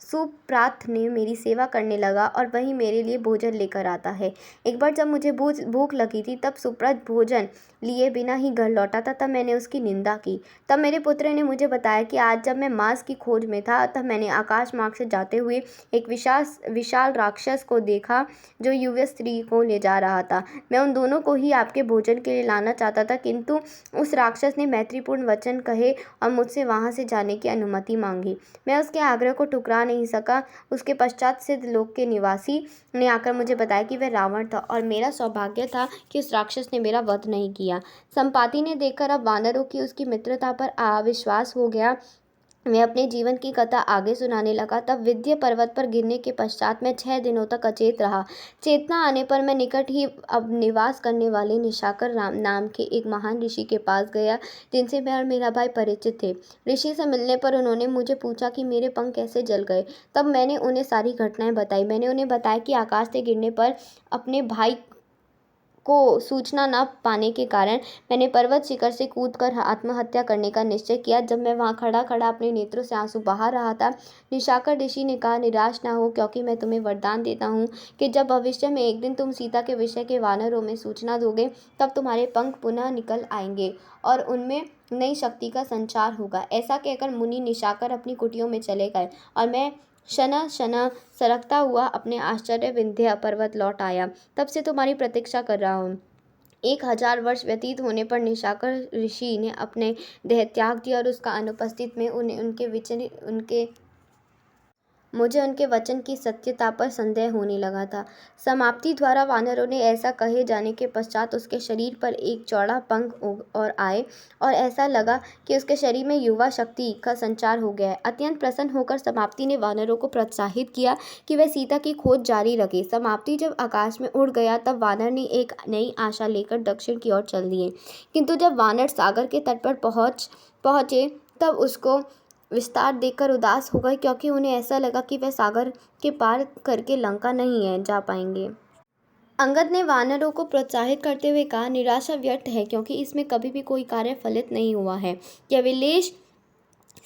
सुप्रात ने मेरी सेवा करने लगा और वही मेरे लिए भोजन लेकर आता है। एक बार जब मुझे भूख लगी थी तब सुप्रत भोजन लिए बिना ही घर लौटा था, तब मैंने उसकी निंदा की। तब मेरे पुत्र ने मुझे बताया कि आज जब मैं मांस की खोज में था तब मैंने आकाश मार्ग से जाते हुए एक विशाल राक्षस को देखा जो युवा स्त्री को ले जा रहा था। मैं उन दोनों को ही आपके भोजन के लिए लाना चाहता था, किंतु उस राक्षस ने मैत्रीपूर्ण वचन कहे और मुझसे वहाँ से जाने की अनुमति मांगी। मैं उसके आग्रह को ठुकरा नहीं सका। उसके पश्चात सिद्ध लोक के निवासी ने आकर मुझे बताया कि वह रावण था और मेरा सौभाग्य था कि उस राक्षस ने मेरा वध नहीं किया। संपाति ने देखकर अब वानरों की उसकी मित्रता पर अविश्वास हो गया। मैं अपने जीवन की कथा आगे सुनाने लगा। तब विंध्य पर्वत पर गिरने के पश्चात मैं 6 दिनों तक अचेत रहा। चेतना आने पर मैं निकट ही अब निवास करने वाले निशाकर नाम के एक महान ऋषि के पास गया, जिनसे मैं और मेरा भाई परिचित थे। ऋषि से मिलने पर उन्होंने मुझे पूछा कि मेरे पंख कैसे जल गए। तब मैंने उन्हें सारी घटनाएं बताई। मैंने उन्हें बताया कि आकाश से गिरने पर अपने भाई को सूचना न पाने के कारण मैंने पर्वत शिखर से कूदकर आत्महत्या करने का निश्चय किया। जब मैं वहां खड़ा खड़ा अपने नेत्रों से आंसू बहा रहा था, निशाकर ऋषि ने कहा, निराश ना हो, क्योंकि मैं तुम्हें वरदान देता हूँ कि जब भविष्य में एक दिन तुम सीता के विषय के वानरों में सूचना दोगे तब तुम्हारे पंख पुनः निकल आएंगे और उनमें नई शक्ति का संचार होगा। ऐसा कहकर मुनि निशाकर अपनी कुटियों में चले गए और मैं शना शना सरकता हुआ अपने आश्चर्य विंध्य पर्वत लौट आया। तब से तुम्हारी प्रतीक्षा कर रहा हूँ। 1000 वर्ष व्यतीत होने पर निशाकर ऋषि ने अपने देह त्याग दिया और उसका अनुपस्थित में मुझे उनके वचन की सत्यता पर संदेह होने लगा था। समाप्ति द्वारा वानरों ने ऐसा कहे जाने के पश्चात उसके शरीर पर एक चौड़ा पंख और आए और ऐसा लगा कि उसके शरीर में युवा शक्ति का संचार हो गया है। अत्यंत प्रसन्न होकर समाप्ति ने वानरों को प्रोत्साहित किया कि वह सीता की खोज जारी रखे। समाप्ति जब आकाश में उड़ गया तब वानर ने एक नई आशा लेकर दक्षिण की ओर चल दिए। किंतु जब वानर सागर के तट पर पहुंचे तब उसको विस्तार देखकर उदास हो गए, क्योंकि उन्हें ऐसा लगा कि वह सागर के पार करके लंका नहीं जा पाएंगे। अंगद ने वानरों को प्रोत्साहित करते हुए कहा, निराशा व्यर्थ है, क्योंकि इसमें कभी भी कोई कार्य फलित नहीं हुआ है। यह विलेश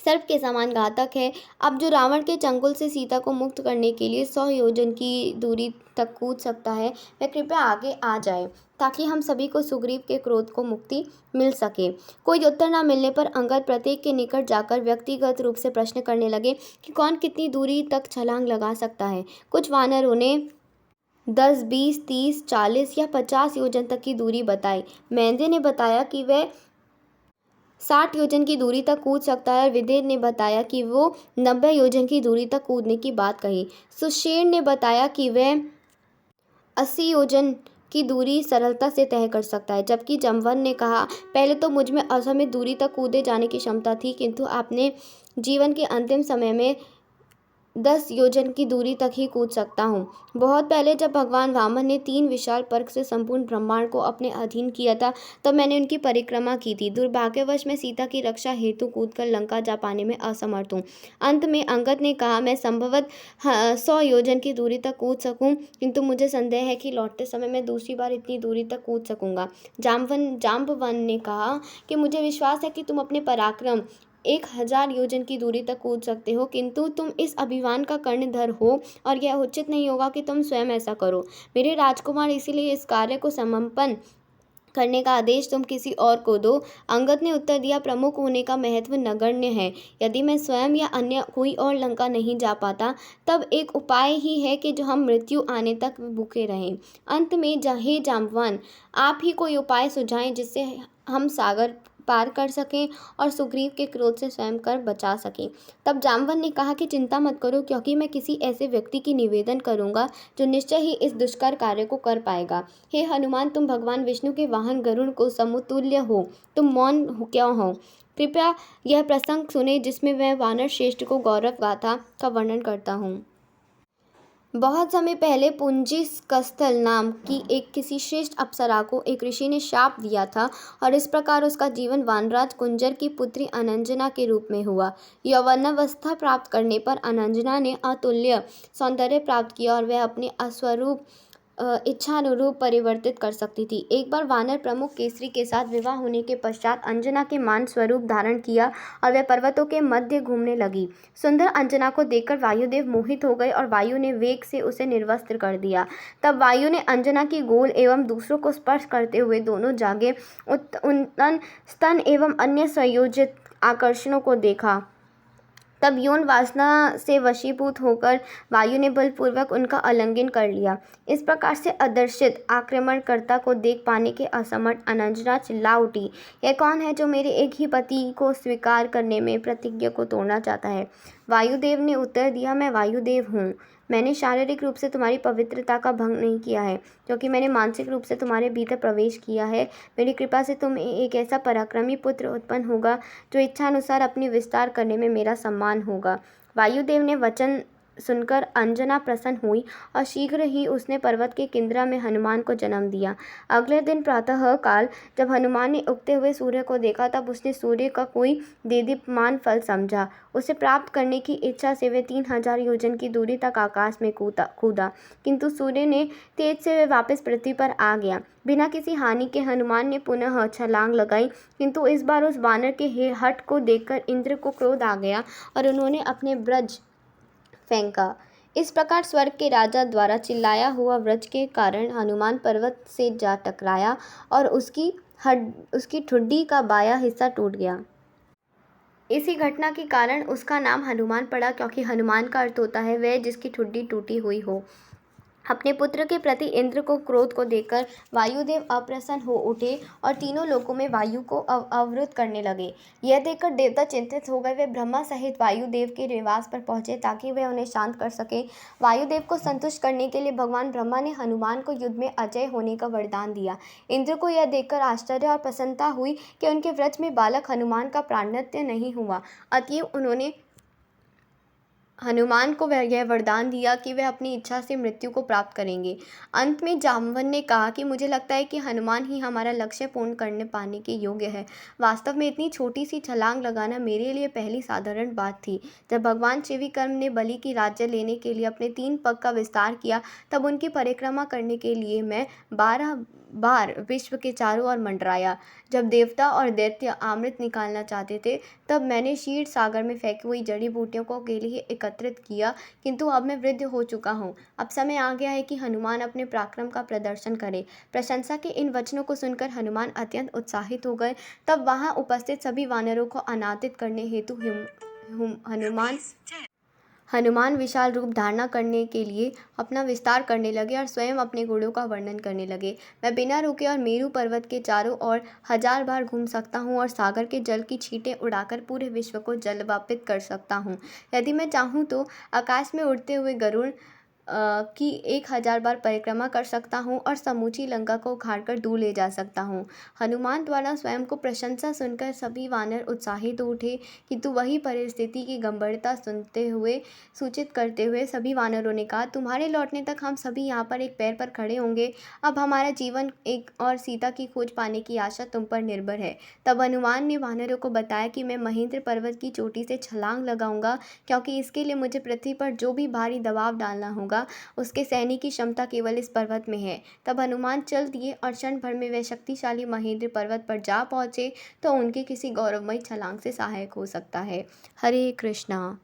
सर्प के समान घातक है। अब जो रावण के चंगुल से सीता को मुक्त करने के लिए 100 योजन की दूरी तक कूद सकता है, वह कृपया आगे आ जाए, ताकि हम सभी को सुग्रीव के क्रोध को मुक्ति मिल सके। कोई उत्तर न मिलने पर अंगद प्रत्येक के निकट जाकर व्यक्तिगत रूप से प्रश्न करने लगे कि कौन कितनी दूरी तक छलांग लगा सकता है। कुछ वानरों ने 10, 20, 30, 40 या 50 योजन तक की दूरी बताई। मेंढे ने बताया कि वह 60 योजन की दूरी तक कूद सकता है और विदेह ने बताया कि वो 90 योजन की दूरी तक कूदने की बात कही। सुशेर ने बताया कि वह 80 योजन की दूरी सरलता से तय कर सकता है, जबकि जमवन ने कहा, पहले तो मुझ में असीमित दूरी तक कूदे जाने की क्षमता थी, किंतु आपने जीवन के अंतिम समय में 10 योजन की दूरी तक ही कूद सकता हूँ। बहुत पहले जब भगवान वामन ने 3 विशाल पर्क से संपूर्ण ब्रह्मांड को अपने अधीन किया था, तब मैंने उनकी परिक्रमा की थी। दुर्भाग्यवश मैं सीता की रक्षा हेतु कूदकर लंका जा पाने में असमर्थ हूँ। अंत में अंगद ने कहा, मैं संभवतः 100 योजन की दूरी तक कूद सकूँ, किंतु मुझे संदेह है कि लौटते समय मैं दूसरी बार इतनी दूरी तक कूद सकूँगा। जाम्बवन ने कहा कि मुझे विश्वास है कि तुम अपने पराक्रम 1000 योजन की दूरी तक कूद सकते हो, किंतु तुम इस अभिमान का कर्णधार हो और यह उचित नहीं होगा कि तुम स्वयं ऐसा करो। मेरे राजकुमार, इसीलिए इस कार्य को समर्पण करने का आदेश तुम किसी और को दो। अंगद ने उत्तर दिया, प्रमुख होने का महत्व नगण्य है। यदि मैं स्वयं या अन्य कोई और लंका नहीं जा पाता, तब एक उपाय ही है कि जो हम मृत्यु आने तक भूखे रहें। अंत में हे जाम्बवान, आप ही कोई उपाय सुझाएं जिससे हम सागर पार कर सकें और सुग्रीव के क्रोध से स्वयं कर बचा सकें। तब जाम्बवन ने कहा कि चिंता मत करो, क्योंकि मैं किसी ऐसे व्यक्ति की निवेदन करूंगा जो निश्चय ही इस दुष्कर कार्य को कर पाएगा। हे हनुमान, तुम भगवान विष्णु के वाहन गरुड़ को समतुल्य हो, तुम मौन क्यों हो? कृपया यह प्रसंग सुने जिसमें मैं वानर श्रेष्ठ को गौरव गाथा का वर्णन करता हूँ। बहुत समय पहले पुंजिस्कस्थल नाम की एक किसी श्रेष्ठ अप्सरा को एक ऋषि ने शाप दिया था और इस प्रकार उसका जीवन वानराज कुंजर की पुत्री अनंजना के रूप में हुआ। यौवनावस्था प्राप्त करने पर अनंजना ने अतुल्य सौंदर्य प्राप्त किया और वह अपने अस्वरूप इच्छानुरूप परिवर्तित कर सकती थी। एक बार वानर प्रमुख केसरी के साथ विवाह होने के पश्चात अंजना के मान स्वरूप धारण किया और वह पर्वतों के मध्य घूमने लगी। सुंदर अंजना को देखकर वायुदेव मोहित हो गए और वायु ने वेग से उसे निर्वस्त्र कर दिया। तब वायु ने अंजना की गोल एवं दूसरों को स्पर्श करते हुए दोनों जागे उन्नत स्तन एवं अन्य संयोजित आकर्षणों को देखा। तब यौन वासना से वशीभूत होकर वायु ने बलपूर्वक उनका आलिंगन कर लिया। इस प्रकार से आदर्शित आक्रमणकर्ता को देख पाने के असमर्थ अनंजना चिल्ला उठी, यह कौन है जो मेरे एक ही पति को स्वीकार करने में प्रतिज्ञा को तोड़ना चाहता है? वायुदेव ने उत्तर दिया, मैं वायुदेव हूँ। मैंने शारीरिक रूप से तुम्हारी पवित्रता का भंग नहीं किया है, क्योंकि मैंने मानसिक रूप से तुम्हारे भीतर प्रवेश किया है। मेरी कृपा से तुम्हें एक ऐसा पराक्रमी पुत्र उत्पन्न होगा जो इच्छानुसार अपनी विस्तार करने में मेरा सम्मान होगा। वायुदेव ने वचन सुनकर अंजना प्रसन्न हुई और शीघ्र ही उसने पर्वत के किंद्रा में हनुमान को जन्म दिया। अगले दिन प्रातः काल जब हनुमान ने उगते हुए सूर्य को देखा, तब उसने सूर्य का कोई देदीप्यमान फल समझा। उसे प्राप्त करने की इच्छा से वह 3000 योजन की दूरी तक आकाश में कूदा, किंतु सूर्य ने तेज से वह वापस पृथ्वी पर आ गया। बिना किसी हानि के हनुमान ने पुनः छलांग लगाई, किंतु इस बार उस वानर के हठ को देखकर इंद्र को क्रोध आ गया और उन्होंने अपने ब्रज फेंका। इस प्रकार स्वर्ग के राजा द्वारा चिल्लाया हुआ व्रज के कारण हनुमान पर्वत से जा टकराया और उसकी ठुड्डी का बायां हिस्सा टूट गया। इसी घटना के कारण उसका नाम हनुमान पड़ा, क्योंकि हनुमान का अर्थ होता है वह जिसकी ठुड्डी टूटी हुई हो। अपने पुत्र के प्रति इंद्र को क्रोध को देखकर वायुदेव अप्रसन्न हो उठे और तीनों लोकों में वायु को अवरुद्ध करने लगे। यह देखकर देवता चिंतित हो गए। वे ब्रह्मा सहित वायुदेव के निवास पर पहुंचे ताकि वे उन्हें शांत कर सके। वायुदेव को संतुष्ट करने के लिए भगवान ब्रह्मा ने हनुमान को युद्ध में अजय होने का वरदान दिया। इंद्र को यह देखकर आश्चर्य और प्रसन्नता हुई कि उनके व्रज में बालक हनुमान का प्राणत्य नहीं हुआ। अतएव उन्होंने हनुमान को यह वरदान दिया कि वह अपनी इच्छा से मृत्यु को प्राप्त करेंगे। अंत में जामवन ने कहा कि मुझे लगता है कि हनुमान ही हमारा लक्ष्य पूर्ण करने पाने के योग्य है। वास्तव में इतनी छोटी सी छलांग लगाना मेरे लिए पहली साधारण बात थी। जब भगवान शिविकर्म ने बलि की राज्य लेने के लिए अपने 3 पग का विस्तार किया, तब उनकी परिक्रमा करने के लिए मैं 12 बार विश्व के चारों ओर मंडराया। जब देवता और दैत्य अमृत निकालना चाहते थे, तब मैंने क्षीर सागर में फेंकी हुई जड़ी बूटियों को अकेले ही एकत्रित किया, किंतु अब मैं वृद्ध हो चुका हूँ। अब समय आ गया है कि हनुमान अपने पराक्रम का प्रदर्शन करे। प्रशंसा के इन वचनों को सुनकर हनुमान अत्यंत उत्साहित हो गए। तब वहां उपस्थित सभी वानरों को अनादित करने हेतु हनुमान विशाल रूप धारणा करने के लिए अपना विस्तार करने लगे और स्वयं अपने गुणों का वर्णन करने लगे। मैं बिना रुके और मेरू पर्वत के चारों ओर 1000 बार घूम सकता हूँ और सागर के जल की छींटें उड़ाकर पूरे विश्व को जलवापित कर सकता हूँ। यदि मैं चाहूँ तो आकाश में उड़ते हुए गरुड़ की 1000 बार परिक्रमा कर सकता हूँ और समूची लंका को उखाड़कर दूर ले जा सकता हूँ। हनुमान द्वारा स्वयं को प्रशंसा सुनकर सभी वानर उत्साहित हो उठे, किंतु वही परिस्थिति की गंभीरता सुनते हुए सूचित करते हुए सभी वानरों ने कहा, तुम्हारे लौटने तक हम सभी यहाँ पर एक पैर पर खड़े होंगे। अब हमारा जीवन एक और सीता की खोज पाने की आशा तुम पर निर्भर है। तब हनुमान ने वानरों को बताया कि मैं महेंद्र पर्वत की चोटी से छलांग लगाऊंगा, क्योंकि इसके लिए मुझे पृथ्वी पर जो भी भारी दबाव डालना होगा, उसके सहने की क्षमता केवल इस पर्वत में है। तब हनुमान चल दिए और क्षण भर में वे शक्तिशाली महेंद्र पर्वत पर जा पहुंचे। तो उनके किसी गौरवमयी छलांग से सहायक हो सकता है। हरे कृष्णा।